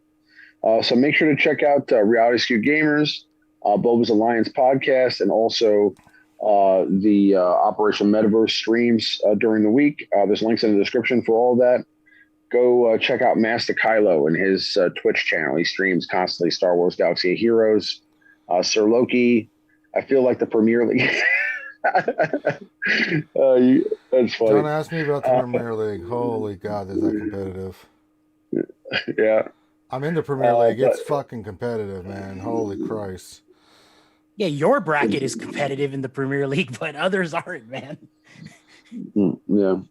make sure to check out Reality Skewed Gamers, Boba's Alliance podcast, and also the Operation Metaverse streams during the week. There's links in the description for all of that. Go check out Master Kylo and his Twitch channel. He streams constantly Star Wars Galaxy of Heroes. Sir Loki, I feel like the Premier League. That's funny. Don't ask me about the Premier League. Holy God, is that competitive? Yeah. I'm in the Premier League. It's fucking competitive, man. Holy Christ. Yeah, your bracket is competitive in the Premier League, but others aren't, man. Yeah.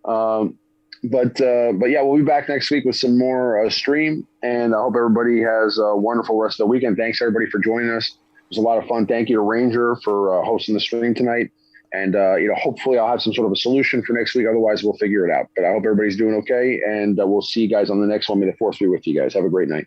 But yeah, we'll be back next week with some more stream, and I hope everybody has a wonderful rest of the weekend. Thanks everybody for joining us. It was a lot of fun. Thank you to Ranger for hosting the stream tonight, and hopefully I'll have some sort of a solution for next week. Otherwise, we'll figure it out. But I hope everybody's doing okay, and we'll see you guys on the next one. May the force be with you guys. Have a great night.